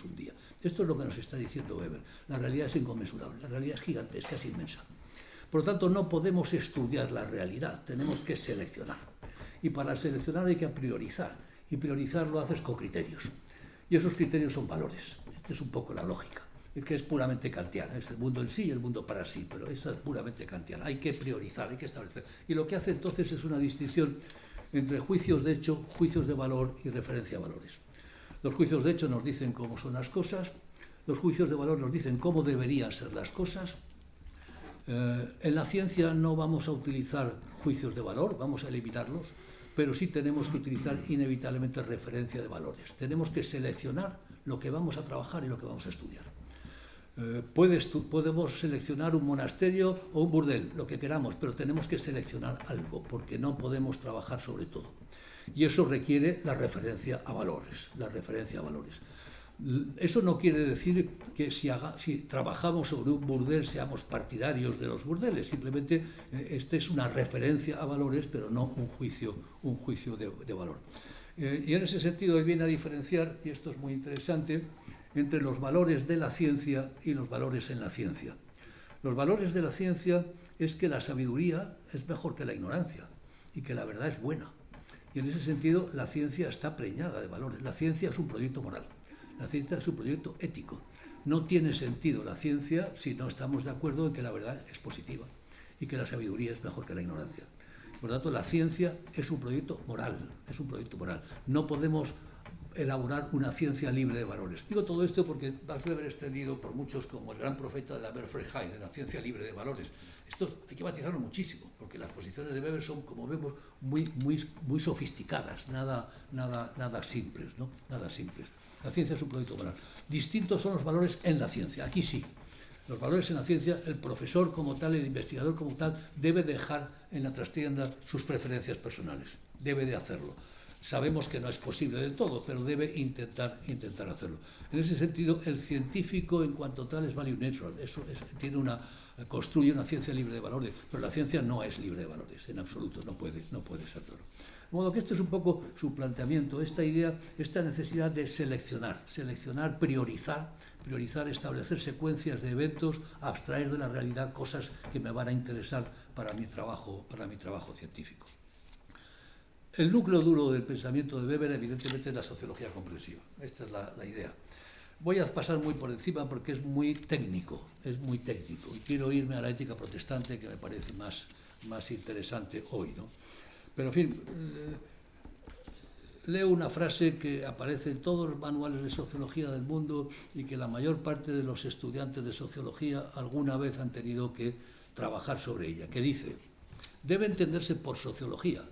un día. Esto es lo que nos está diciendo Weber. La realidad es inconmensurable, la realidad es gigantesca, es inmensa. Por lo tanto, no podemos estudiar la realidad, tenemos que seleccionar. Y para seleccionar hay que priorizar, y priorizar lo haces con criterios. Y esos criterios son valores. Esta es un poco la lógica, que es puramente kantiana, es el mundo en sí y el mundo para sí, pero esa es puramente kantiana. Hay que priorizar, hay que establecer. Y lo que hace entonces es una distinción entre juicios de hecho, juicios de valor y referencia a valores. Los juicios de hecho nos dicen cómo son las cosas, los juicios de valor nos dicen cómo deberían ser las cosas. En la ciencia no vamos a utilizar juicios de valor, vamos a eliminarlos, pero sí tenemos que utilizar inevitablemente referencia de valores. Tenemos que seleccionar lo que vamos a trabajar y lo que vamos a estudiar. Podemos seleccionar un monasterio o un burdel, lo que queramos, pero tenemos que seleccionar algo, porque no podemos trabajar sobre todo. Y eso requiere la referencia a valores, Eso no quiere decir que si trabajamos sobre un burdel seamos partidarios de los burdeles, simplemente esta es una referencia a valores, pero no un juicio de valor. Y en ese sentido él viene a diferenciar, y esto es muy interesante, entre los valores de la ciencia y los valores en la ciencia. Los valores de la ciencia es que la sabiduría es mejor que la ignorancia y que la verdad es buena. Y en ese sentido la ciencia está preñada de valores. La ciencia es un proyecto moral, la ciencia es un proyecto ético. No tiene sentido la ciencia si no estamos de acuerdo en que la verdad es positiva y que la sabiduría es mejor que la ignorancia. Por lo tanto, la ciencia es un proyecto moral, No podemos elaborar una ciencia libre de valores. Digo todo esto porque Max Weber es tenido por muchos como el gran profeta de la Wertfreiheit, de la ciencia libre de valores. Esto hay que matizarlo muchísimo, porque las posiciones de Weber son, como vemos, muy sofisticadas, nada simples, ¿no? Nada simples. La ciencia es un proyecto moral. Distintos son los valores en la ciencia. Aquí sí. Los valores en la ciencia, el profesor como tal, el investigador como tal, debe dejar en la trastienda sus preferencias personales. Debe de hacerlo. Sabemos que no es posible del todo, pero debe intentar hacerlo. En ese sentido, el científico en cuanto tal es value neutral. Construye una ciencia libre de valores, pero la ciencia no es libre de valores, en absoluto, no puede serlo. De modo que este es un poco su planteamiento, esta idea, esta necesidad de seleccionar, priorizar, establecer secuencias de eventos, abstraer de la realidad cosas que me van a interesar para mi trabajo científico. El núcleo duro del pensamiento de Weber, evidentemente, es la sociología comprensiva. Esta es la idea. Voy a pasar muy por encima porque es muy técnico, y quiero irme a la ética protestante, que me parece más interesante hoy, ¿no? Pero, en fin, leo una frase que aparece en todos los manuales de sociología del mundo y que la mayor parte de los estudiantes de sociología alguna vez han tenido que trabajar sobre ella, que dice: debe entenderse por sociología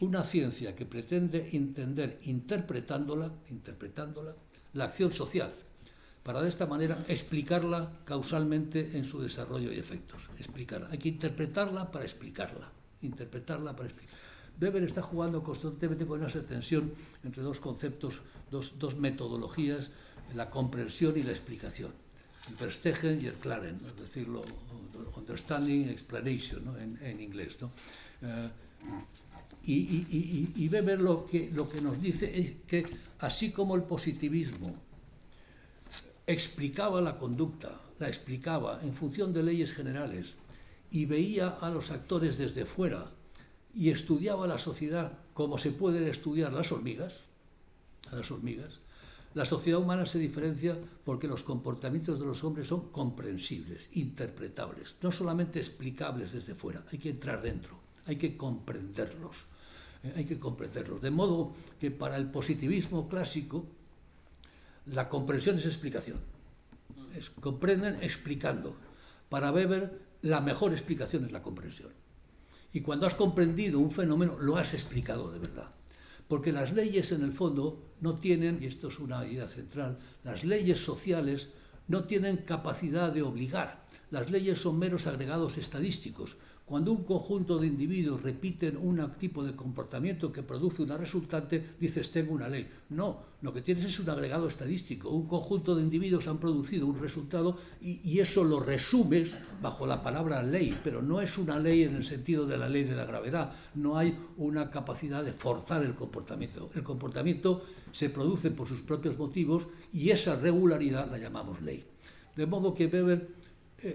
una ciencia que pretende entender, interpretándola, la acción social, para de esta manera explicarla causalmente en su desarrollo y efectos. Hay que interpretarla para explicarla. Weber está jugando constantemente con esa tensión entre dos conceptos, dos metodologías, la comprensión y la explicación. El Verstehen y el Klaren, es decir, understanding explanation, ¿no? en inglés, ¿no? Y Weber lo que nos dice es que, así como el positivismo explicaba la conducta, la explicaba en función de leyes generales y veía a los actores desde fuera y estudiaba la sociedad como se pueden estudiar las hormigas, La sociedad humana se diferencia porque los comportamientos de los hombres son comprensibles, interpretables, no solamente explicables desde fuera, hay que entrar dentro, hay que comprenderlos. Hay que comprenderlos. De modo que para el positivismo clásico, la comprensión es explicación. Comprenden explicando. Para Weber, la mejor explicación es la comprensión. Y cuando has comprendido un fenómeno, lo has explicado de verdad. Porque las leyes, en el fondo, no tienen, y esto es una idea central, las leyes sociales no tienen capacidad de obligar. Las leyes son meros agregados estadísticos. Cuando un conjunto de individuos repiten un tipo de comportamiento que produce una resultante, dices, tengo una ley. No, lo que tienes es un agregado estadístico. Un conjunto de individuos han producido un resultado y eso lo resumes bajo la palabra ley, pero no es una ley en el sentido de la ley de la gravedad. No hay una capacidad de forzar el comportamiento. El comportamiento se produce por sus propios motivos y esa regularidad la llamamos ley. De modo que Weber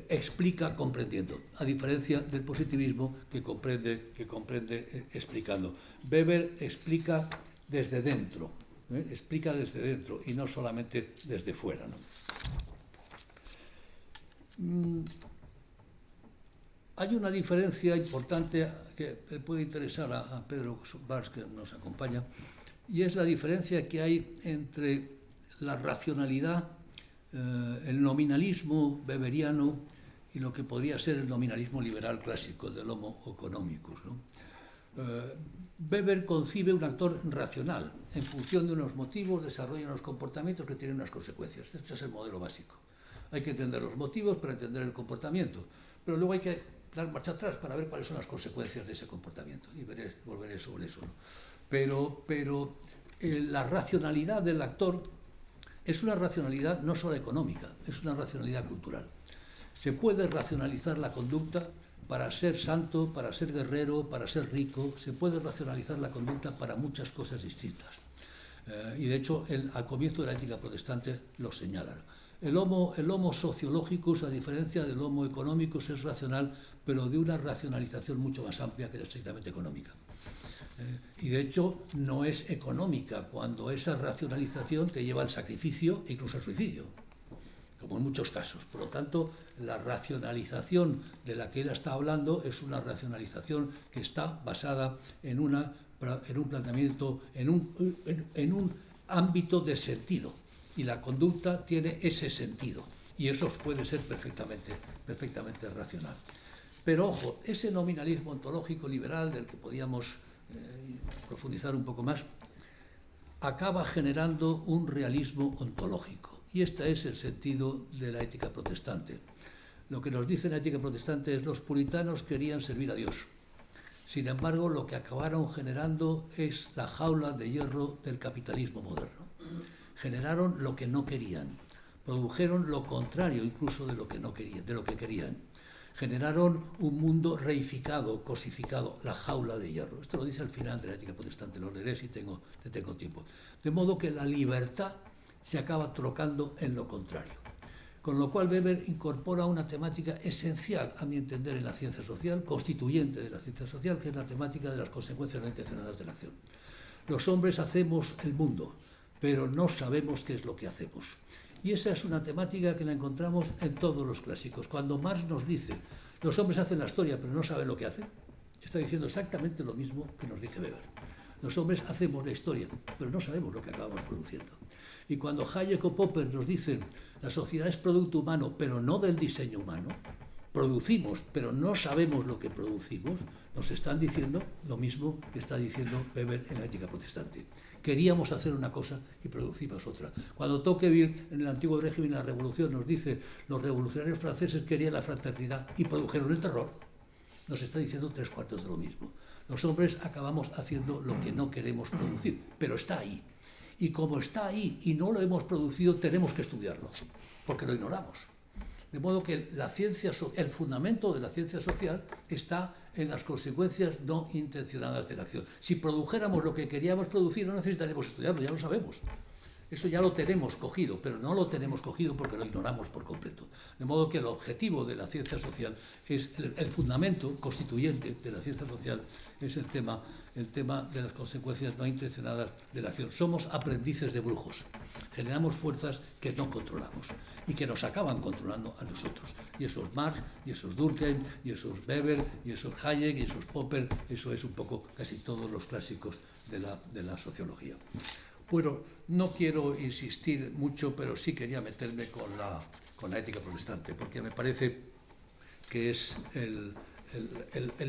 explica comprendiendo, a diferencia del positivismo que comprende explicando. Weber explica desde dentro, explica desde dentro y no solamente desde fuera, ¿no? Hay una diferencia importante que puede interesar a Pedro Valls, que nos acompaña, y es la diferencia que hay entre la racionalidad, el nominalismo weberiano y lo que podría ser el nominalismo liberal clásico, el del homo economicus, ¿no? Weber concibe un actor racional, en función de unos motivos, desarrolla unos comportamientos que tienen unas consecuencias. Este es el modelo básico. Hay que entender los motivos para entender el comportamiento, pero luego hay que dar marcha atrás para ver cuáles son las consecuencias de ese comportamiento, y volveré sobre eso, ¿no? Pero la racionalidad del actor es una racionalidad no solo económica, es una racionalidad cultural. Se puede racionalizar la conducta para ser santo, para ser guerrero, para ser rico. Se puede racionalizar la conducta para muchas cosas distintas. Y de hecho, al comienzo de la ética protestante lo señalan. El homo sociologicus, a diferencia del homo economicus, es racional, pero de una racionalización mucho más amplia que la estrictamente económica. Y de hecho no es económica cuando esa racionalización te lleva al sacrificio e incluso al suicidio, como en muchos casos. Por lo tanto, la racionalización de la que él está hablando es una racionalización que está basada en un planteamiento, en un ámbito de sentido, y la conducta tiene ese sentido, y eso puede ser perfectamente racional. Pero ojo, ese nominalismo ontológico liberal del que podíamos profundizar un poco más, acaba generando un realismo ontológico. Y este es el sentido de la ética protestante. Lo que nos dice la ética protestante es que los puritanos querían servir a Dios. Sin embargo, lo que acabaron generando es la jaula de hierro del capitalismo moderno. Generaron lo que no querían, produjeron lo contrario incluso de lo que no querían, de lo que querían. Generaron un mundo reificado, cosificado, la jaula de hierro. Esto lo dice al final de la ética protestante, lo leeré si tengo tiempo. De modo que la libertad se acaba trocando en lo contrario. Con lo cual Weber incorpora una temática esencial, a mi entender, en la ciencia social, constituyente de la ciencia social, que es la temática de las consecuencias no intencionadas de la acción. Los hombres hacemos el mundo, pero no sabemos qué es lo que hacemos. Y esa es una temática que la encontramos en todos los clásicos. Cuando Marx nos dice, los hombres hacen la historia, pero no saben lo que hacen, está diciendo exactamente lo mismo que nos dice Weber. Los hombres hacemos la historia, pero no sabemos lo que acabamos produciendo. Y cuando Hayek o Popper nos dicen, la sociedad es producto humano, pero no del diseño humano, producimos, pero no sabemos lo que producimos, nos están diciendo lo mismo que está diciendo Weber en la ética protestante. Queríamos hacer una cosa y producimos otra. Cuando Tocqueville, en el antiguo régimen de la Revolución, nos dice los revolucionarios franceses querían la fraternidad y produjeron el terror, nos está diciendo 3/4 de lo mismo. Los hombres acabamos haciendo lo que no queremos producir, pero está ahí. Y como está ahí y no lo hemos producido, tenemos que estudiarlo, porque lo ignoramos. De modo que el fundamento de la ciencia social está en las consecuencias no intencionadas de la acción. Si produjéramos lo que queríamos producir, no necesitaríamos estudiarlo, ya lo sabemos. Eso ya lo tenemos cogido, pero no lo tenemos cogido porque lo ignoramos por completo. De modo que el objetivo de la ciencia social es el fundamento constituyente de la ciencia social es el tema de las consecuencias no intencionadas de la acción. Somos aprendices de brujos. Generamos fuerzas que no controlamos y que nos acaban controlando a nosotros. Y eso es Marx, y eso es Durkheim, y eso es Weber, y eso es Hayek, y eso es Popper. Eso es un poco casi todos los clásicos de la sociología. Bueno, no quiero insistir mucho, pero sí quería meterme con la ética protestante, porque me parece que es el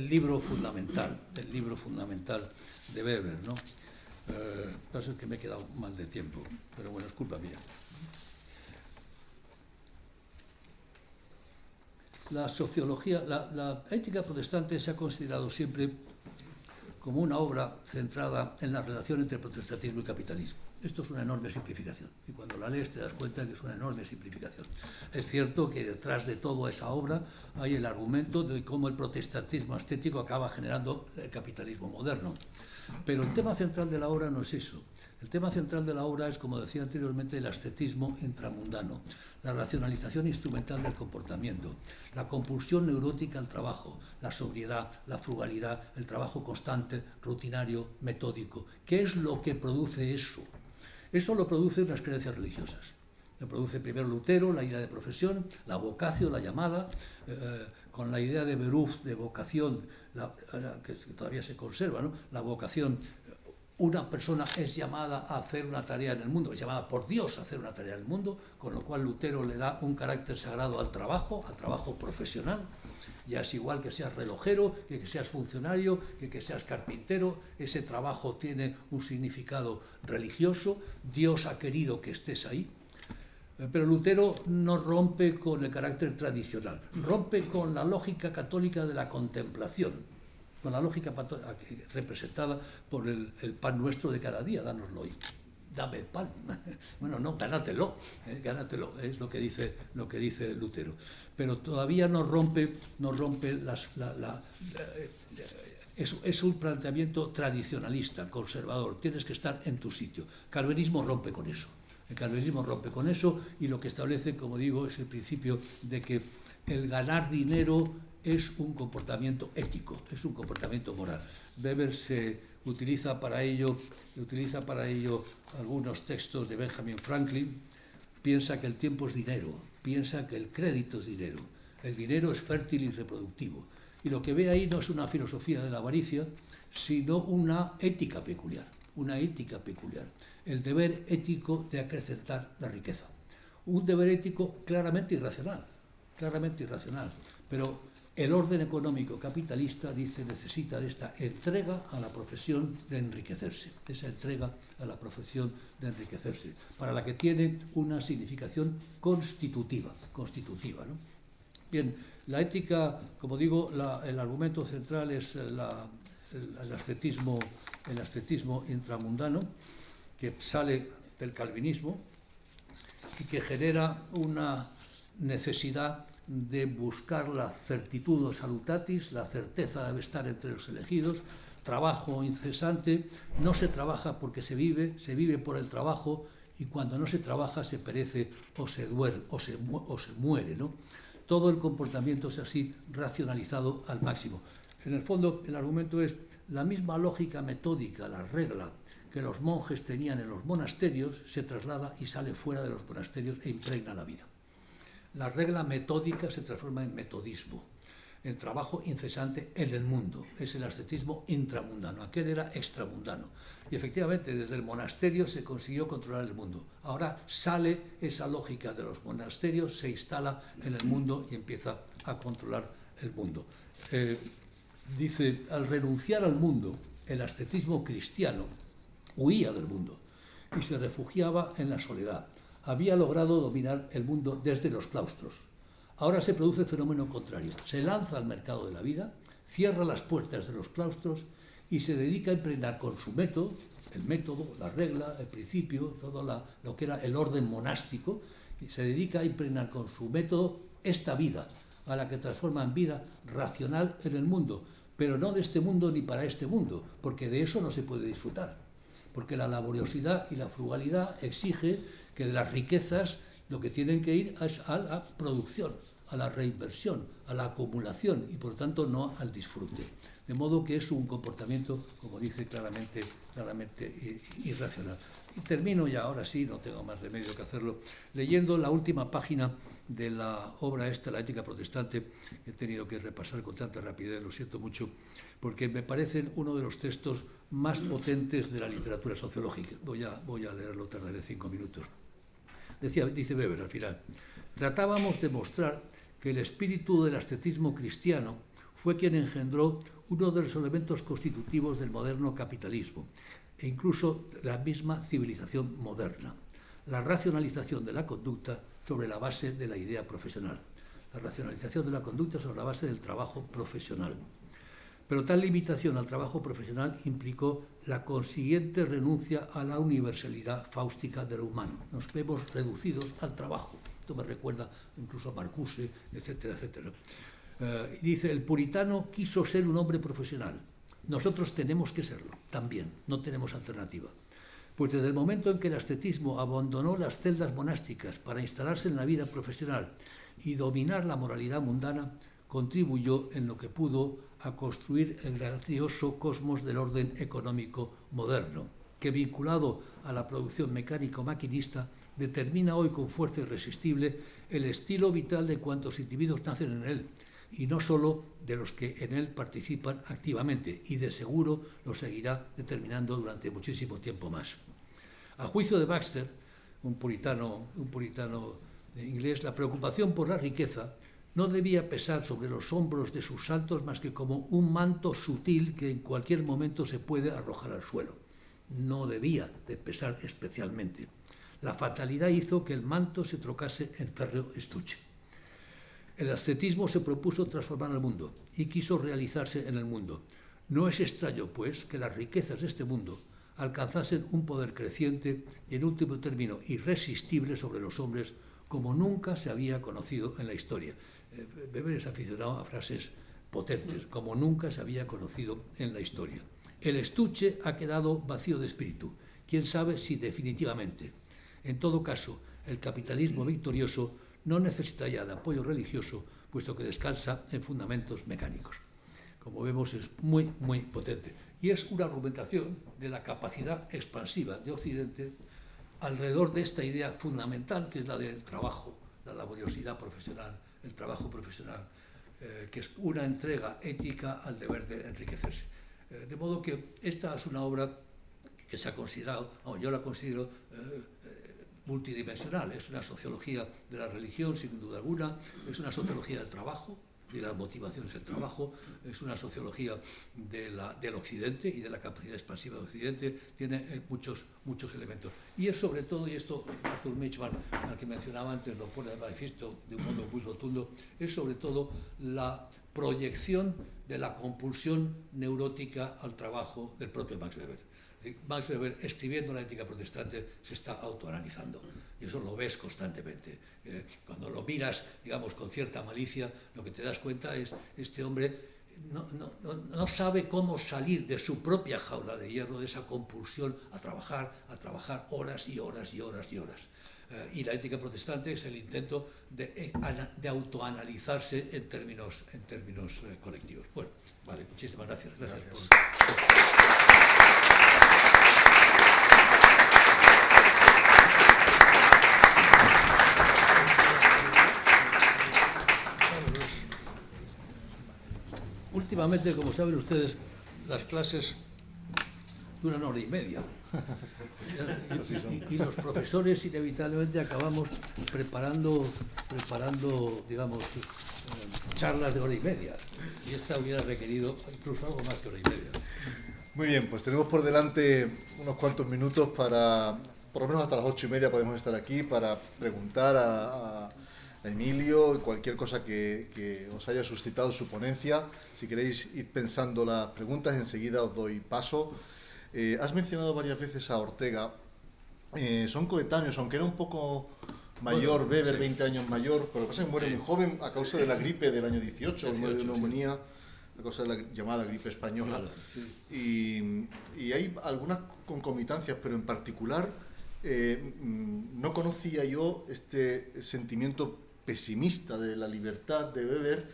libro fundamental de Weber, ¿no? Pasa que me he quedado mal de tiempo, pero bueno, es culpa mía. La sociología, la ética protestante se ha considerado siempre como una obra centrada en la relación entre protestantismo y capitalismo. Esto es una enorme simplificación, y cuando la lees te das cuenta de que es una enorme simplificación. Es cierto que detrás de toda esa obra hay el argumento de cómo el protestantismo estético acaba generando el capitalismo moderno. Pero el tema central de la obra no es eso. El tema central de la obra es, como decía anteriormente, el ascetismo intramundano, la racionalización instrumental del comportamiento, la compulsión neurótica al trabajo, la sobriedad, la frugalidad, el trabajo constante, rutinario, metódico. ¿Qué es lo que produce eso? Eso lo producen las creencias religiosas. Lo produce primero Lutero, la idea de profesión, la vocatio, la llamada, con la idea de Beruf, de vocación, que todavía se conserva, ¿no? La vocación. Una persona es llamada a hacer una tarea en el mundo, es llamada por Dios a hacer una tarea en el mundo, con lo cual Lutero le da un carácter sagrado al trabajo profesional. Ya es igual que seas relojero, que seas funcionario, que seas carpintero, ese trabajo tiene un significado religioso, Dios ha querido que estés ahí. Pero Lutero no rompe con el carácter tradicional, rompe con la lógica católica de la contemplación, con la lógica representada por el pan nuestro de cada día, dánoslo hoy. Dame el pan. Bueno, no, gánatelo, gánatelo, es lo que dice Lutero. Pero todavía no rompe es un planteamiento tradicionalista, conservador. Tienes que estar en tu sitio. Calvinismo rompe con eso. El calvinismo rompe con eso y lo que establece, como digo, es el principio de que el ganar dinero es un comportamiento ético, es un comportamiento moral. Weber utiliza para ello algunos textos de Benjamin Franklin. Piensa que el tiempo es dinero, piensa que el crédito es dinero, el dinero es fértil y reproductivo. Y lo que ve ahí no es una filosofía de la avaricia, sino una ética peculiar, el deber ético de acrecentar la riqueza. Un deber ético claramente irracional, pero el orden económico capitalista, dice, necesita de esta entrega a la profesión de enriquecerse, para la que tiene una significación constitutiva, ¿no? Bien, la ética, como digo, el argumento central es el ascetismo intramundano, que sale del calvinismo y que genera una necesidad de buscar la certitudo salutatis, la certeza de estar entre los elegidos, trabajo incesante. No se trabaja porque se vive por el trabajo, y cuando no se trabaja se perece o se muere, ¿no? Todo el comportamiento es así, racionalizado al máximo. En el fondo, el argumento es la misma lógica metódica, la regla que los monjes tenían en los monasterios, se traslada y sale fuera de los monasterios e impregna la vida. La regla metódica se transforma en metodismo, en trabajo incesante en el mundo. Es el ascetismo intramundano, aquel era extramundano. Y efectivamente, desde el monasterio se consiguió controlar el mundo. Ahora sale esa lógica de los monasterios, se instala en el mundo y empieza a controlar el mundo. Dice, al renunciar al mundo, el ascetismo cristiano huía del mundo y se refugiaba en la soledad. Había logrado dominar el mundo desde los claustros. Ahora se produce el fenómeno contrario. Se lanza al mercado de la vida, cierra las puertas de los claustros y se dedica a impregnar con su método, el método, la regla, el principio, todo lo que era el orden monástico, y se dedica a impregnar con su método esta vida, a la que transforma en vida racional en el mundo, pero no de este mundo ni para este mundo, porque de eso no se puede disfrutar. porque la laboriosidad y la frugalidad exige que de las riquezas lo que tienen que ir es a la producción, a la reinversión, a la acumulación y por tanto no al disfrute. De modo que es un comportamiento, como dice claramente irracional. Y termino ya, ahora sí, no tengo más remedio que hacerlo, leyendo la última página de la obra esta, La ética protestante, que he tenido que repasar con tanta rapidez, lo siento mucho, porque me parecen uno de los textos más potentes de la literatura sociológica. Voy a leerlo, tardaré 5 minutos. Dice Weber al final, tratábamos de mostrar que el espíritu del ascetismo cristiano fue quien engendró uno de los elementos constitutivos del moderno capitalismo e incluso la misma civilización moderna, la racionalización de la conducta sobre la base de la idea profesional, la racionalización de la conducta sobre la base del trabajo profesional. Pero tal limitación al trabajo profesional implicó la consiguiente renuncia a la universalidad fáustica de lo humano. Nos vemos reducidos al trabajo. Esto me recuerda incluso a Marcuse, etcétera, etcétera. Dice, el puritano quiso ser un hombre profesional. Nosotros tenemos que serlo, también, no tenemos alternativa. Pues desde el momento en que el ascetismo abandonó las celdas monásticas para instalarse en la vida profesional y dominar la moralidad mundana, contribuyó en lo que pudo a construir el grandioso cosmos del orden económico moderno, que vinculado a la producción mecánico-maquinista determina hoy con fuerza irresistible el estilo vital de cuantos individuos nacen en él, y no solo de los que en él participan activamente, y de seguro lo seguirá determinando durante muchísimo tiempo más. A juicio de Baxter, un puritano inglés, la preocupación por la riqueza no debía pesar sobre los hombros de sus santos más que como un manto sutil que en cualquier momento se puede arrojar al suelo. No debía de pesar especialmente. La fatalidad hizo que el manto se trocase en férreo estuche. El ascetismo se propuso transformar el mundo y quiso realizarse en el mundo. No es extraño, pues, que las riquezas de este mundo alcanzasen un poder creciente y, en último término, irresistible sobre los hombres como nunca se había conocido en la historia. Weber es aficionado a frases potentes, como nunca se había conocido en la historia. El estuche ha quedado vacío de espíritu. ¿Quién sabe si definitivamente? En todo caso, el capitalismo victorioso no necesita ya de apoyo religioso, puesto que descansa en fundamentos mecánicos. Como vemos, es muy, muy potente. Y es una argumentación de la capacidad expansiva de Occidente alrededor de esta idea fundamental, que es la del trabajo, la laboriosidad profesional, el trabajo profesional, que es una entrega ética al deber de enriquecerse. De modo que esta es una obra que se ha considerado, yo la considero multidimensional, es una sociología de la religión, sin duda alguna, es una sociología del trabajo, de las motivaciones del trabajo, es una sociología del Occidente y de la capacidad expansiva del Occidente, tiene muchos elementos. Y es sobre todo, y esto Arthur Mitchman, al que mencionaba antes, lo pone de manifiesto de un modo muy rotundo, es sobre todo la proyección de la compulsión neurótica al trabajo del propio Max Weber. Max Weber, escribiendo La ética protestante, se está autoanalizando, y eso lo ves constantemente. Cuando lo miras, digamos, con cierta malicia, lo que te das cuenta es este hombre no sabe cómo salir de su propia jaula de hierro, de esa compulsión a trabajar horas y horas y horas y horas. Y la ética protestante es el intento de autoanalizarse en términos colectivos. Bueno, vale, muchísimas gracias. Gracias. Últimamente, como saben ustedes, las clases duran 1 hora y media. Y los profesores inevitablemente acabamos preparando digamos, charlas de 1 hora y media. Y esta hubiera requerido incluso algo más que 1 hora y media. Muy bien, pues tenemos por delante unos cuantos minutos para, por lo menos hasta las 8:30 podemos estar aquí, para preguntar a Emilio cualquier cosa que os haya suscitado su ponencia. Si queréis ir pensando las preguntas, enseguida os doy paso. Has mencionado varias veces a Ortega. Son coetáneos, aunque era un poco mayor, bueno, Weber, sí. 20 años mayor, pero lo que pasa es que muere muy joven a causa de la gripe del año 18, muere de neumonía la cosa de la llamada gripe española. Claro, sí. Y hay algunas concomitancias, pero en particular no conocía yo este sentimiento pesimista de la libertad de Weber,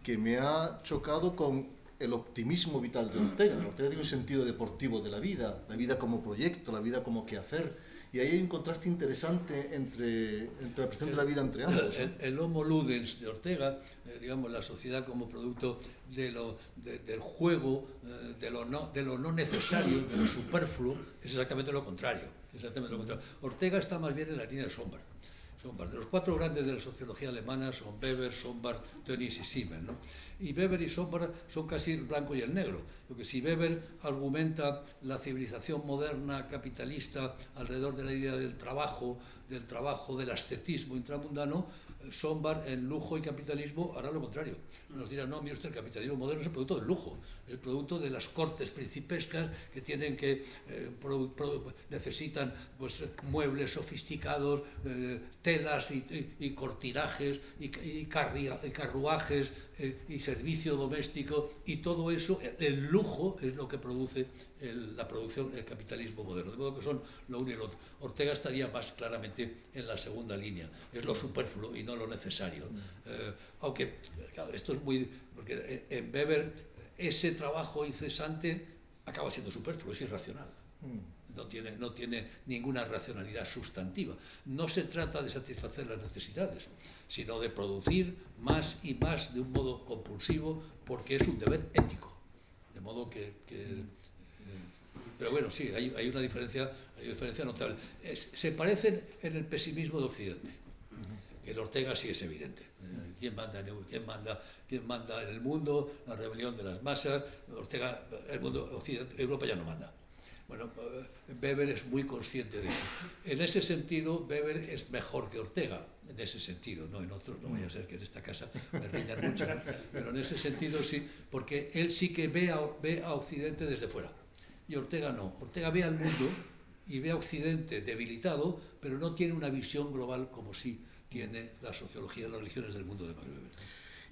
que me ha chocado con el optimismo vital de Ortega. Ortega tiene un sentido deportivo de la vida como proyecto, la vida como quehacer. Y ahí hay un contraste interesante entre la percepción de la vida entre ambos. El homo ludens de Ortega, digamos, la sociedad como producto del juego, de lo no necesario, de lo superfluo, es exactamente lo contrario. Ortega está más bien en la línea de Sombart. De los cuatro grandes de la sociología alemana son Weber, Sombart, Tönnies y Simmel, ¿no? Y Weber y Sombart son casi el blanco y el negro. Porque si Weber argumenta la civilización moderna capitalista alrededor de la idea del trabajo, del ascetismo intramundano, Sombart en lujo y capitalismo hará lo contrario. Nos dirá, no, mire usted, el capitalismo moderno es el producto del lujo, el producto de las cortes principescas que tienen que necesitan pues, muebles sofisticados, telas y cortinajes y carruajes y servicio doméstico, y todo eso, el lujo es lo que produce el capitalismo moderno. De modo que son lo uno y lo otro. Ortega estaría más claramente en la segunda línea, es lo superfluo y no lo necesario. Aunque, claro, esto es muy... porque en Weber ese trabajo incesante acaba siendo superfluo, es irracional. No tiene ninguna racionalidad sustantiva. No se trata de satisfacer las necesidades, sino de producir más y más de un modo compulsivo, porque es un deber ético. De modo que pero bueno, sí, hay una diferencia notable. Se parecen en el pesimismo de Occidente. Que el Ortega sí es evidente. ¿Quién manda en el mundo? La rebelión de las masas. Ortega, el mundo occidental, Europa ya no manda. Bueno, Weber es muy consciente de eso. En ese sentido, Weber es mejor que Ortega, en ese sentido, no en otros, no vaya a ser que en esta casa me riñan mucho, pero en ese sentido sí, porque él sí que ve a Occidente desde fuera, y Ortega no. Ortega ve al mundo y ve a Occidente debilitado, pero no tiene una visión global como sí tiene la sociología de las religiones del mundo de Max Weber.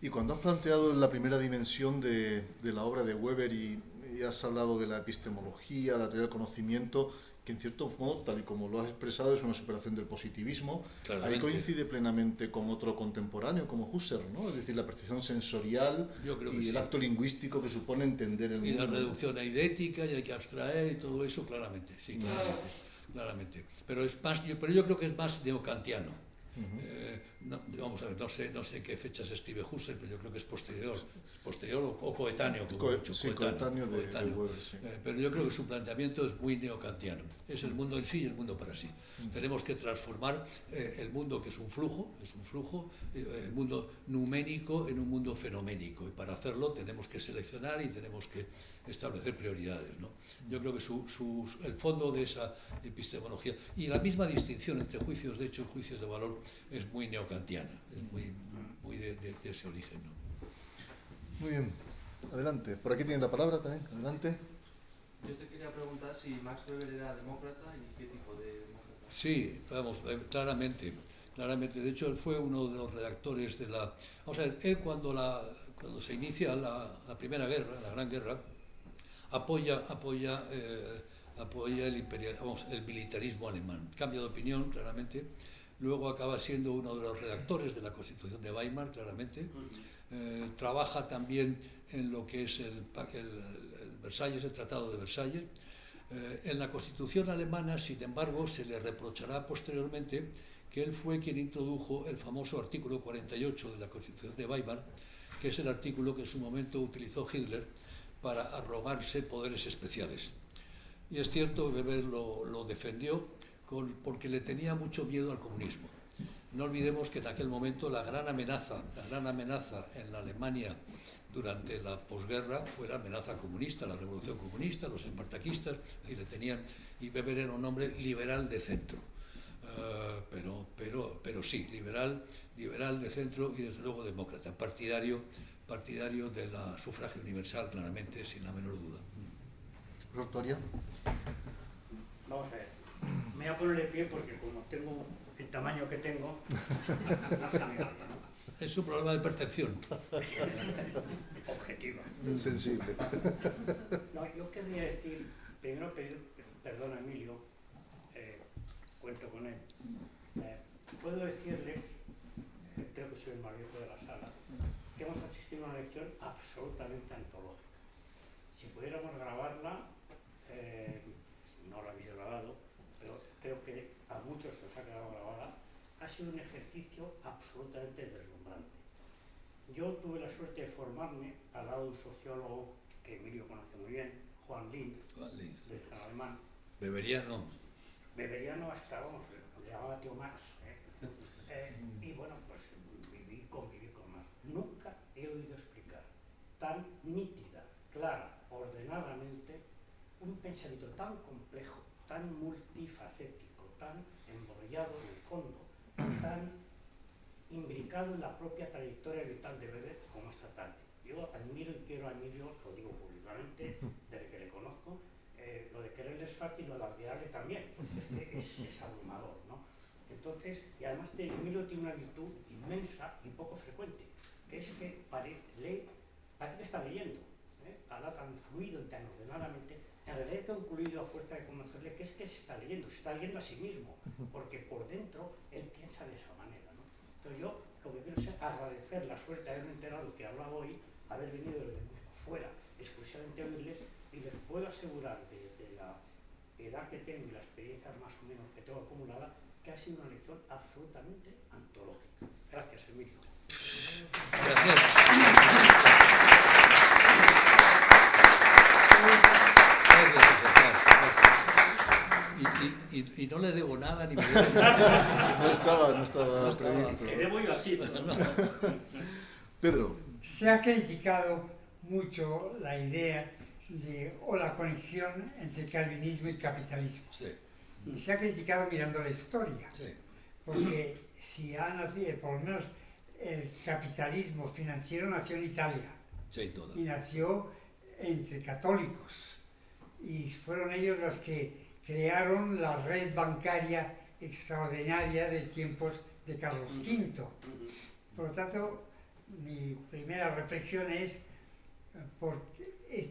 Y cuando has planteado la primera dimensión de la obra de Weber y has hablado de la epistemología, la teoría del conocimiento, que en cierto modo, tal y como lo has expresado, es una superación del positivismo, ahí coincide plenamente con otro contemporáneo como Husserl, ¿no? Es decir, la percepción sensorial y el acto lingüístico que supone entender el mundo. Y la reducción eidética, y hay que abstraer y todo eso, claramente, sí, claramente. Pero yo creo que es más neokantiano. Vamos a ver, no sé qué fechas escribe Husserl, pero yo creo que es posterior o coetáneo, coetáneo de Weber, sí. Pero yo creo que su planteamiento es muy neokantiano. Es el mundo en sí y el mundo para sí. Tenemos que transformar el mundo, que es un flujo, el mundo numénico en un mundo fenoménico, y para hacerlo tenemos que seleccionar y tenemos que establecer prioridades, ¿no? Yo creo que el fondo de esa epistemología y la misma distinción entre juicios de hecho y juicios de valor es muy neokantiana, es muy de ese origen, ¿no? Muy bien, adelante. Por aquí tienen la palabra también, adelante. Yo te quería preguntar si Max Weber era demócrata y qué tipo de demócrata. Sí, vamos, claramente. De hecho, él fue uno de los redactores de la... Vamos a ver, él cuando se inicia la Primera Guerra, la Gran Guerra, apoya el militarismo alemán. Cambia de opinión, claramente. Luego acaba siendo uno de los redactores de la Constitución de Weimar, claramente. Trabaja también en lo que es el Versalles, el Tratado de Versalles. En la Constitución alemana, sin embargo, se le reprochará posteriormente que él fue quien introdujo el famoso artículo 48 de la Constitución de Weimar, que es el artículo que en su momento utilizó Hitler para arrogarse poderes especiales. Y es cierto, Weber lo defendió porque le tenía mucho miedo al comunismo. No olvidemos que en aquel momento la gran amenaza en la Alemania durante la posguerra fue la amenaza comunista, la revolución comunista, los espartaquistas, y Weber era un hombre liberal de centro. Pero sí, liberal de centro y desde luego demócrata, partidario de la sufragio universal, claramente, sin la menor duda. Doctoria. Vamos a ver, me voy a poner de pie porque como tengo el tamaño que tengo, no es amigable, ¿no? Es un problema de percepción. Objetiva. Sensible. No, yo querría decir, primero pedir perdón a Emilio, cuento con él. Puedo decirle, creo que soy el más viejo de la sala, que hemos asistido a una lección absolutamente antológica. Si pudiéramos grabarla, no la habéis grabado, pero creo que a muchos que os ha quedado grabada, ha sido un ejercicio absolutamente deslumbrante. Yo tuve la suerte de formarme al lado de un sociólogo que Emilio conoce muy bien, Juan Linz, de origen alemán. Beberiano. Beberiano hasta, vamos, le llamaba tío Max. Y bueno, pues conviví con Marx. Nunca he oído explicar tan nítida, clara, ordenadamente, un pensamiento tan complejo, tan multifacético, tan embrollado en el fondo, tan imbricado en la propia trayectoria vital de Weber como esta tarde. Yo admiro y quiero a Emilio, lo digo públicamente, desde que le conozco, lo de quererle es fácil, lo de admirarle también, porque es abrumador, ¿no? Entonces, y además Emilio tiene una virtud inmensa y poco frecuente, que es que parece que está leyendo, habla tan fluido y tan ordenadamente. En realidad he concluido a fuerza de conocerle que se está leyendo a sí mismo, porque por dentro él piensa de esa manera, ¿no? Entonces yo lo que quiero es agradecer la suerte de haberme enterado que hablaba hoy, haber venido desde fuera, exclusivamente a oírles, y les puedo asegurar desde la edad que tengo y la experiencia más o menos que tengo acumulada, que ha sido una lección absolutamente antológica. Gracias, Emilio. Y no le debo nada ni me debe nada. No estaba previsto. Que debo yo aquí. Pedro. Se ha criticado mucho la idea o la conexión entre calvinismo y capitalismo. Sí. Y se ha criticado mirando la historia. Sí. Porque si ha nacido, por lo menos el capitalismo financiero nació en Italia. Sin duda. Y nació entre católicos. Y fueron ellos los que crearon la red bancaria extraordinaria de tiempos de Carlos V. Por lo tanto, mi primera reflexión es,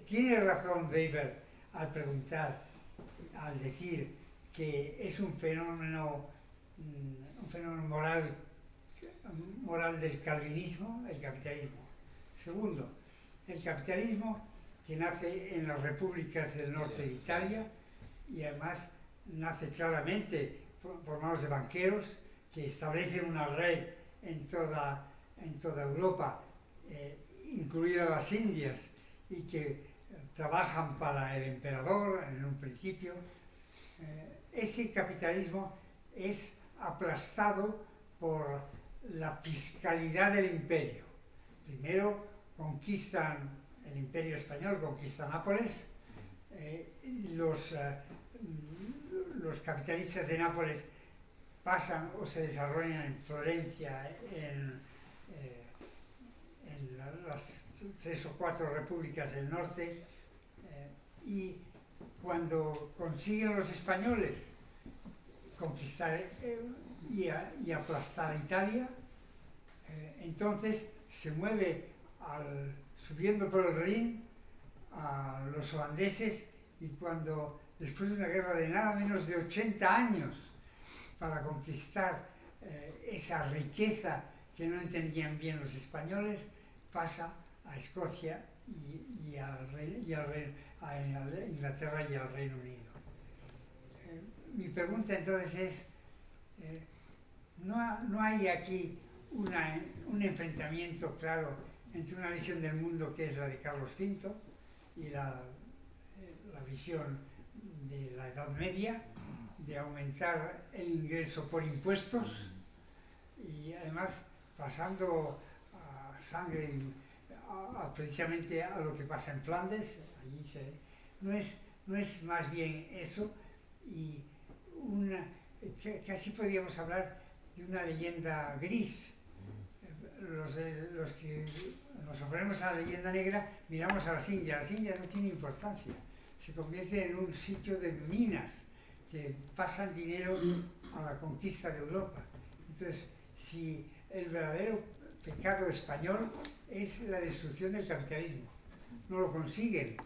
tiene razón Weber al preguntar, al decir que es un fenómeno moral del calvinismo, el capitalismo. Segundo, el capitalismo que nace en las repúblicas del norte de Italia y además nace claramente por manos de banqueros que establecen una red en toda Europa, incluidas las Indias, y que trabajan para el emperador en un principio. Ese capitalismo es aplastado por la fiscalidad del imperio. Primero conquistan el imperio español, conquista Nápoles, los capitalistas de Nápoles pasan o se desarrollan en Florencia, en las 3 o 4 repúblicas del norte, y cuando consiguen los españoles conquistar y aplastar Italia, entonces se mueve subiendo por el Rin a los holandeses, y cuando después de una guerra de nada menos de 80 años para conquistar esa riqueza que no entendían bien los españoles, pasa a Escocia y a Inglaterra y al Reino Unido. Mi pregunta entonces es, ¿no hay aquí un enfrentamiento claro entre una visión del mundo que es la de Carlos V y la visión de la Edad Media, de aumentar el ingreso por impuestos y además pasando a sangre precisamente a lo que pasa en Flandes? ¿No es más bien eso? Y casi podríamos hablar de una leyenda gris. Los que nos oponemos a la leyenda negra miramos a las Indias no tienen importancia, se convierte en un sitio de minas que pasan dinero a la conquista de Europa. Entonces, si el verdadero pecado español es la destrucción del capitalismo. No lo consiguen,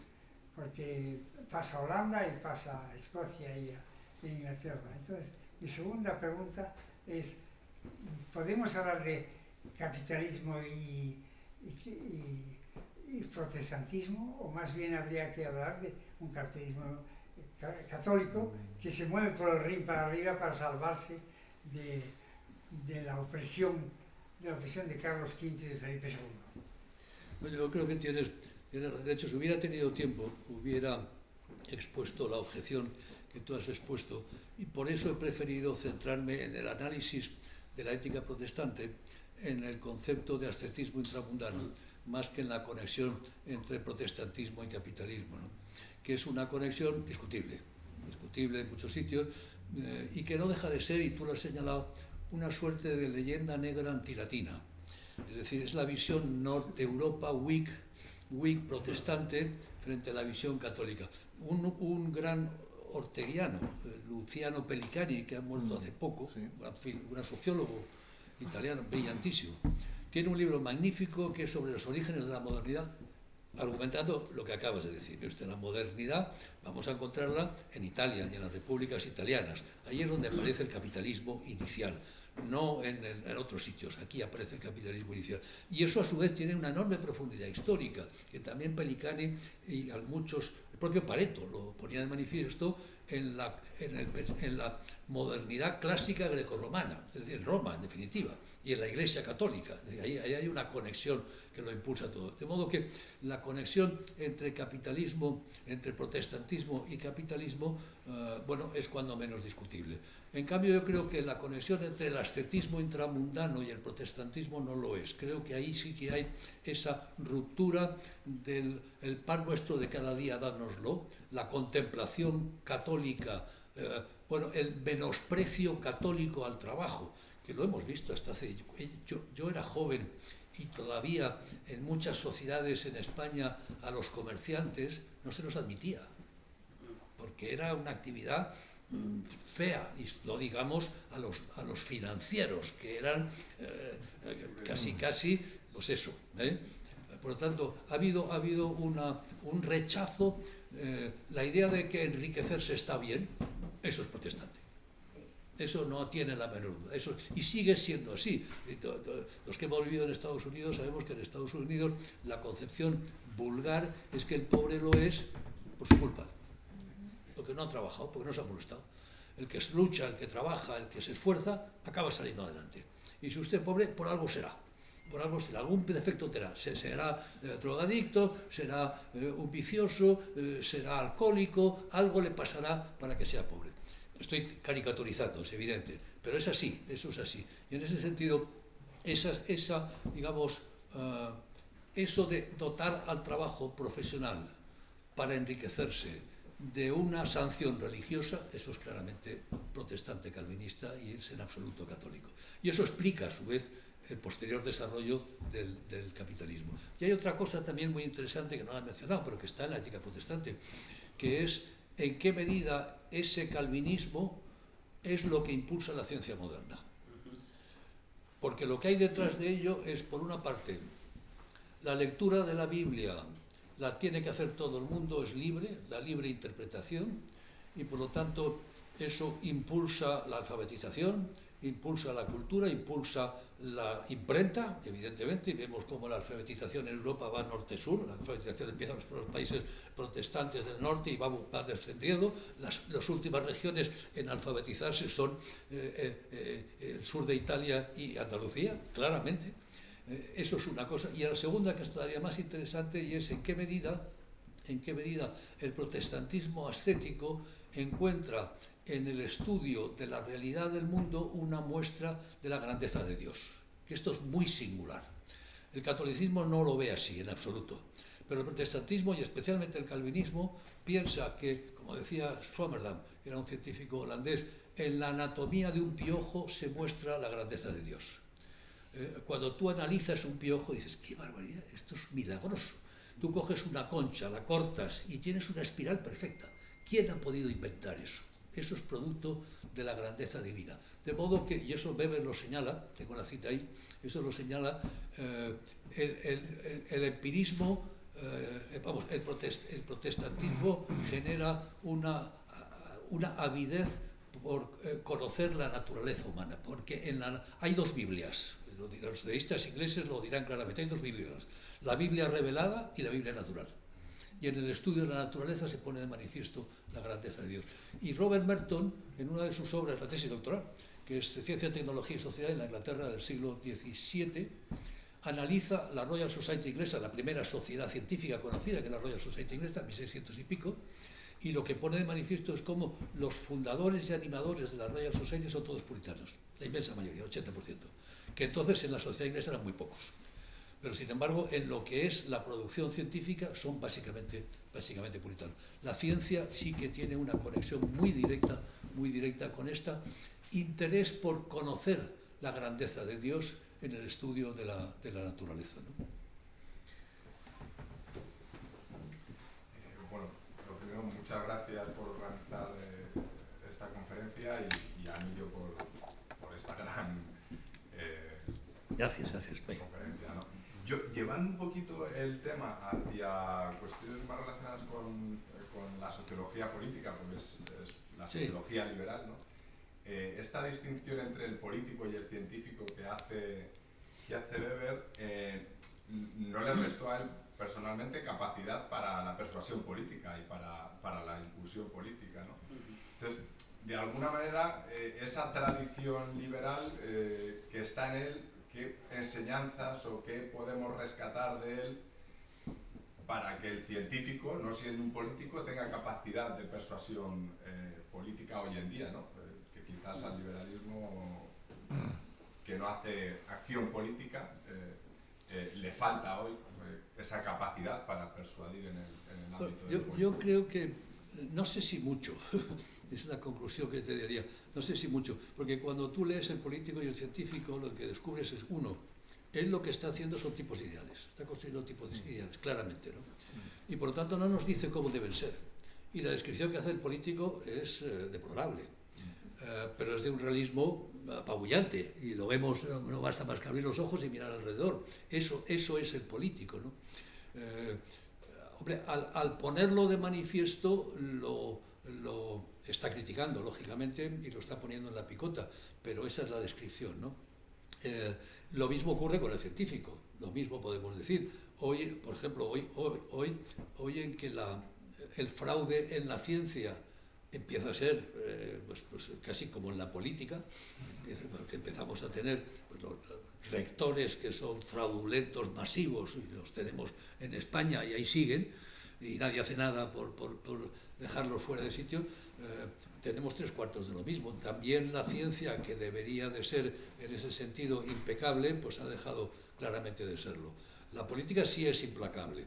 porque pasa a Holanda y pasa a Escocia y a Inglaterra. Entonces, mi segunda pregunta es, ¿podemos hablar de capitalismo y protestantismo, o más bien habría que hablar de un capitalismo católico que se mueve por el Rin para arriba para salvarse de la opresión de Carlos V y de Felipe II? Bueno, yo creo que tienes, de hecho, si hubiera tenido tiempo, hubiera expuesto la objeción que tú has expuesto, y por eso he preferido centrarme en el análisis de la ética protestante, en el concepto de ascetismo intramundano, más que en la conexión entre protestantismo y capitalismo, ¿no? Que es una conexión discutible en muchos sitios, y que no deja de ser, y tú lo has señalado, una suerte de leyenda negra antilatina. Es decir, es la visión Norte-Europa Whig protestante frente a la visión católica. Un gran orteguiano, Luciano Pellicani, que ha muerto hace poco, sí, un sociólogo italiano brillantísimo, tiene un libro magnífico que es sobre los orígenes de la modernidad, argumentando lo que acabas de decir. La modernidad vamos a encontrarla en Italia y en las repúblicas italianas. Ahí es donde aparece el capitalismo inicial, no en otros sitios. Aquí aparece el capitalismo inicial. Y eso a su vez tiene una enorme profundidad histórica, que también Pellicani y muchos, el propio Pareto lo ponía de manifiesto en la modernidad clásica grecorromana, es decir, en Roma en definitiva, y en la Iglesia católica. Es decir, ahí hay una conexión que lo impulsa todo. De modo que la conexión entre capitalismo, entre protestantismo y capitalismo, bueno, es cuando menos discutible. En cambio, yo creo que la conexión entre el ascetismo intramundano y el protestantismo no lo es. Creo que ahí sí que hay esa ruptura del el pan nuestro de cada día, dánoslo, la contemplación católica, bueno, el menosprecio católico al trabajo, que lo hemos visto hasta hace... Yo era joven y todavía en muchas sociedades en España a los comerciantes no se los admitía, porque era una actividad fea, y lo digamos a los financieros, que eran casi, pues eso, ¿eh? Por lo tanto, ha habido un rechazo, la idea de que enriquecerse está bien, eso es protestante. Eso no tiene la menor duda. Y sigue siendo así. Los que hemos vivido en Estados Unidos sabemos que en Estados Unidos la concepción vulgar es que el pobre lo es por su culpa, porque no ha trabajado, porque no se ha molestado. El que lucha, el que trabaja, el que se esfuerza, acaba saliendo adelante. Y si usted es pobre, por algo será. Por algo será, algún defecto tendrá. Será drogadicto, será un vicioso, será alcohólico, algo le pasará para que sea pobre. Estoy caricaturizando, es evidente, pero es así, eso es así. Y en ese sentido, digamos, eso de dotar al trabajo profesional para enriquecerse de una sanción religiosa, eso es claramente protestante calvinista y es en absoluto católico. Y eso explica, a su vez, el posterior desarrollo del capitalismo. Y hay otra cosa también muy interesante que no la he mencionado, pero que está en la ética protestante, que es en qué medida ese calvinismo es lo que impulsa la ciencia moderna. Porque lo que hay detrás de ello es, por una parte, la lectura de la Biblia la tiene que hacer todo el mundo, es libre, la libre interpretación, y por lo tanto eso impulsa la alfabetización, impulsa la cultura, impulsa la imprenta, evidentemente, y vemos cómo la alfabetización en Europa va norte-sur, la alfabetización empieza por los países protestantes del norte y va descendiendo. Las últimas regiones en alfabetizarse son el sur de Italia y Andalucía, claramente. Eso es una cosa. Y la segunda, que es todavía más interesante, y es en qué medida el protestantismo ascético encuentra en el estudio de la realidad del mundo una muestra de la grandeza de Dios. Que esto es muy singular. El catolicismo no lo ve así en absoluto, pero el protestantismo y especialmente el calvinismo piensa que, como decía Swammerdam, que era un científico holandés, en la anatomía de un piojo se muestra la grandeza de Dios. Cuando tú analizas un piojo dices, ¡qué barbaridad! Esto es milagroso. Tú coges una concha, la cortas y tienes una espiral perfecta. ¿Quién ha podido inventar eso? Eso es producto de la grandeza divina. De modo que, y eso Weber lo señala, tengo la cita ahí, Eso lo señala el empirismo, el protestantismo genera una avidez por conocer la naturaleza humana, porque hay dos Biblias, los deístas ingleses lo dirán claramente, hay dos Biblias, la Biblia revelada y la Biblia natural. Y en el estudio de la naturaleza se pone de manifiesto la grandeza de Dios. Y Robert Merton, en una de sus obras, la tesis doctoral, que es Ciencia, Tecnología y Sociedad en la Inglaterra del siglo XVII, analiza la Royal Society inglesa, la primera sociedad científica conocida, que es la Royal Society inglesa, 1600 y pico, y lo que pone de manifiesto es cómo los fundadores y animadores de la Royal Society son todos puritanos, la inmensa mayoría, 80%, que entonces en la sociedad inglesa eran muy pocos. Pero sin embargo, en lo que es la producción científica son básicamente puritanos. La ciencia sí que tiene una conexión muy directa con este interés por conocer la grandeza de Dios en el estudio de la naturaleza, ¿no? Bueno, lo primero, muchas gracias por organizar esta conferencia y a Emilio por esta gran Gracias. conferencia, ¿no? Llevando un poquito el tema hacia cuestiones más relacionadas con la sociología política, porque es la sociología liberal, ¿no? Esta distinción entre el político y el científico que hace Weber no le restó a él personalmente capacidad para la persuasión política y para la inclusión política, ¿no? Entonces, de alguna manera, esa tradición liberal que está en él, ¿qué enseñanzas o qué podemos rescatar de él para que el científico, no siendo un político, tenga capacidad de persuasión política hoy en día, ¿no? Que quizás al liberalismo, que no hace acción política, le falta hoy esa capacidad para persuadir en el ámbito del político. Yo creo que, no sé si mucho, es la conclusión que te daría, no sé si mucho, porque cuando tú lees el político y el científico, lo que descubres es, uno, él lo que está haciendo son tipos ideales, está construyendo tipos ideales, claramente, ¿no? Y por lo tanto no nos dice cómo deben ser. Y la descripción que hace el político es deplorable, pero es de un realismo apabullante, y lo vemos, no basta más que abrir los ojos y mirar alrededor. Eso es el político, ¿no? Hombre, al ponerlo de manifiesto lo está criticando, lógicamente, y lo está poniendo en la picota, pero esa es la descripción, ¿no? Lo mismo ocurre con el científico, lo mismo podemos decir. Hoy, por ejemplo, hoy en que el fraude en la ciencia empieza a ser pues casi como en la política, que empezamos a tener pues, los rectores que son fraudulentos masivos, y los tenemos en España y ahí siguen, y nadie hace nada por dejarlos fuera de sitio. Tenemos 3/4 de lo mismo. También la ciencia, que debería de ser en ese sentido impecable, pues ha dejado claramente de serlo. La política sí es implacable,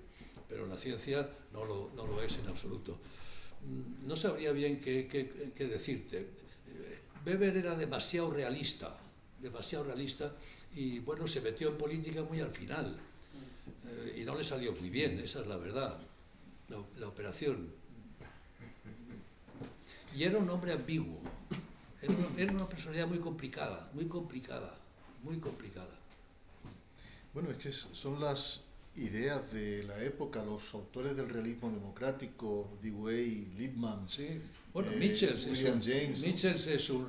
pero la ciencia no lo es en absoluto. No sabría bien qué decirte. Weber era demasiado realista, y bueno, se metió en política muy al final, y no le salió muy bien, esa es la verdad, la operación. Y era un hombre ambiguo, era una personalidad muy complicada. Bueno, es que son las ideas de la época, los autores del realismo democrático, Dewey, Lippmann, sí. Bueno, Michels, William James. Michels es un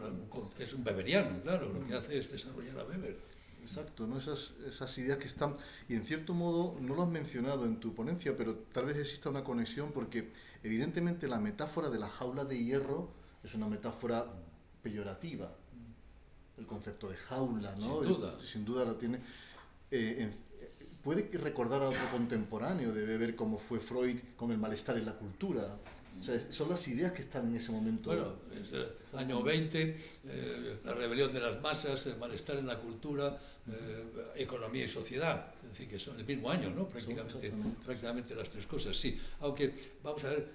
weberiano, claro, lo que hace es desarrollar a Weber. Exacto, ¿no? Esas ideas que están, y en cierto modo no lo has mencionado en tu ponencia, pero tal vez exista una conexión, porque evidentemente la metáfora de la jaula de hierro es una metáfora peyorativa. El concepto de jaula, ¿no? Sin duda la tiene. Puede recordar a otro contemporáneo de Weber, como fue Freud, con el malestar en la cultura. O sea, son las ideas que están en ese momento. Bueno, es el año 20, la rebelión de las masas, el malestar en la cultura, economía y sociedad, es decir, que son el mismo año, ¿no? Prácticamente las tres cosas, sí. Aunque, vamos a ver,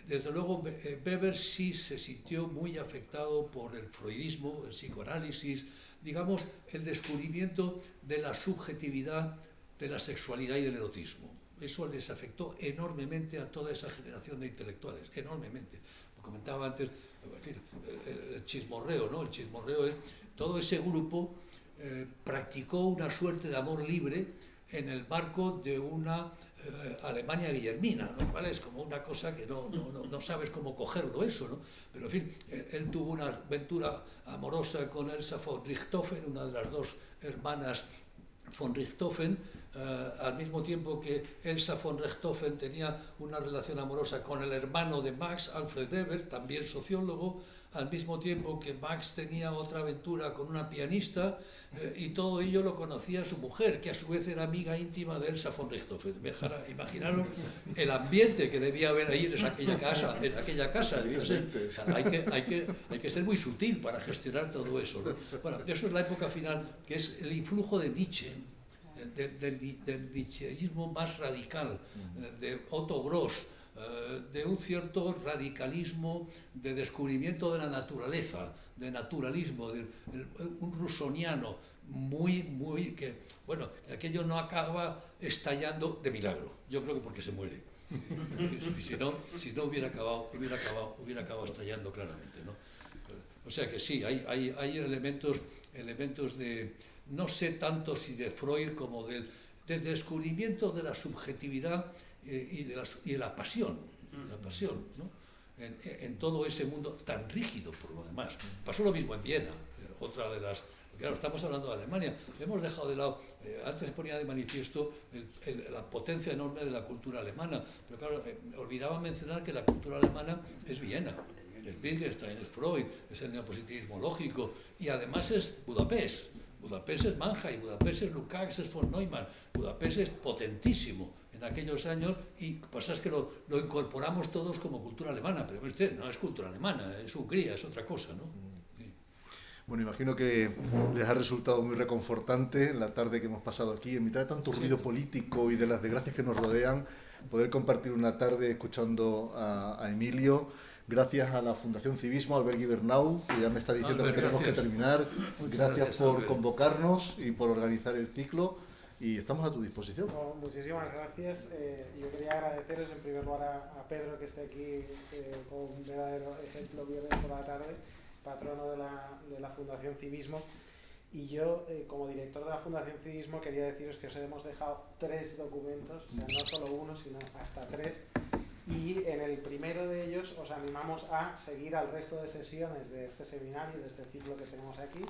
desde luego Weber sí se sintió muy afectado por el freudismo, el psicoanálisis, digamos, el descubrimiento de la subjetividad, de la sexualidad y del erotismo. Eso les afectó enormemente a toda esa generación de intelectuales, enormemente. Lo comentaba antes, el chismorreo, ¿no? El chismorreo es todo ese grupo practicó una suerte de amor libre en el marco de una Alemania guillermina, ¿no? ¿Vale? Es como una cosa que no sabes cómo cogerlo eso, ¿no? Pero en fin, él tuvo una aventura amorosa con Elsa von Richthofen, una de las dos hermanas von Richthofen, al mismo tiempo que Elsa von Richthofen tenía una relación amorosa con el hermano de Max, Alfred Weber, también sociólogo, al mismo tiempo que Max tenía otra aventura con una pianista, y todo ello lo conocía su mujer, que a su vez era amiga íntima de Elsa von Richthofen. Imaginaron el ambiente que debía haber ahí en aquella casa. Entonces, hay que ser muy sutil para gestionar todo eso, ¿no? Bueno, eso es la época final, que es el influjo de Nietzsche, del nietzscheísmo más radical, de Otto Gross, de un cierto radicalismo de descubrimiento de la naturaleza, de naturalismo, un rusoniano muy que, bueno, aquello no acaba estallando de milagro, yo creo que porque se muere. Si no hubiera acabado estallando claramente, ¿no? O sea que sí, hay elementos de, no sé tanto si de Freud como del descubrimiento de la subjetividad y de la pasión, ¿no? En todo ese mundo tan rígido por lo demás. Pasó lo mismo en Viena, otra de las... Claro, estamos hablando de Alemania, hemos dejado de lado, antes ponía de manifiesto la potencia enorme de la cultura alemana, pero claro, olvidaba mencionar que la cultura alemana es Viena, es Wittgenstein, es Freud, es el neopositivismo lógico, y además es Budapest. Budapest es Mannheim, Budapest es Lukács, es von Neumann, Budapest es potentísimo en aquellos años, y pasa es que lo incorporamos todos como cultura alemana, pero usted no es cultura alemana, es Hungría, es otra cosa, ¿no? Sí. Bueno, imagino que les ha resultado muy reconfortante la tarde que hemos pasado aquí, en mitad de tanto ruido político y de las desgracias que nos rodean, poder compartir una tarde escuchando a Emilio. Gracias a la Fundación Civismo, Albert Gibernau, que ya me está diciendo que tenemos que terminar. Gracias por convocarnos y por organizar el ciclo, y estamos a tu disposición. Bueno, muchísimas gracias. Yo quería agradeceros en primer lugar a Pedro, que esté aquí con un verdadero ejemplo viernes por la tarde, patrono de la Fundación Civismo. Y yo, como director de la Fundación Civismo, quería deciros que os hemos dejado 3 documentos, o sea, no solo uno, sino hasta 3. Y en el primero de ellos os animamos a seguir al resto de sesiones de este seminario, de este ciclo que tenemos aquí.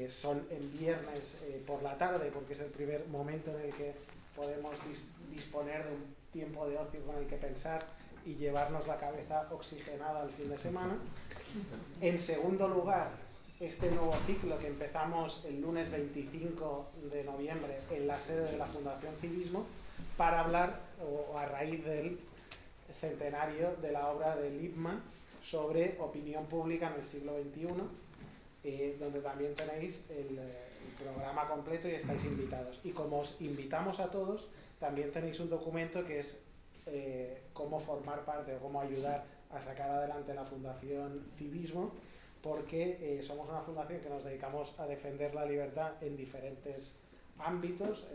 Son en viernes por la tarde, porque es el primer momento en el que podemos disponer de un tiempo de ocio con el que pensar y llevarnos la cabeza oxigenada al fin de semana. En segundo lugar, este nuevo ciclo que empezamos el lunes 25 de noviembre en la sede de la Fundación Civismo, para hablar, o a raíz del centenario de la obra de Lippmann sobre opinión pública en el siglo XXI, donde también tenéis el programa completo y estáis invitados. Y como os invitamos a todos, también tenéis un documento que es cómo formar parte o cómo ayudar a sacar adelante la Fundación Civismo, porque somos una fundación que nos dedicamos a defender la libertad en diferentes ámbitos,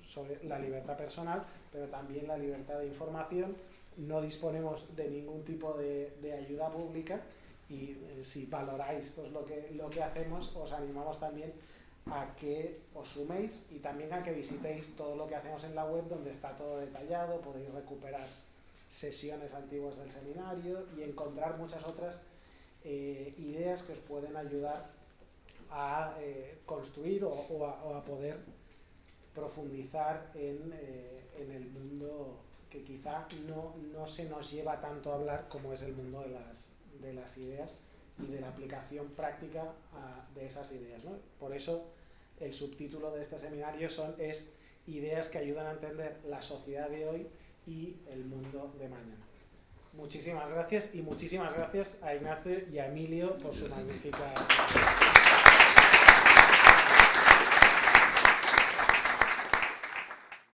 sobre la libertad personal, pero también la libertad de información. No disponemos de ningún tipo de ayuda pública, y si valoráis pues, lo que hacemos, os animamos también a que os suméis y también a que visitéis todo lo que hacemos en la web, donde está todo detallado. Podéis recuperar sesiones antiguas del seminario y encontrar muchas otras ideas que os pueden ayudar a construir o a poder profundizar en el mundo que quizá no se nos lleva tanto a hablar, como es el mundo de las ideas y de la aplicación práctica de esas ideas, ¿no? Por eso el subtítulo de este seminario es Ideas que ayudan a entender la sociedad de hoy y el mundo de mañana. Muchísimas gracias, y muchísimas gracias a Ignacio y a Emilio por su magnífica...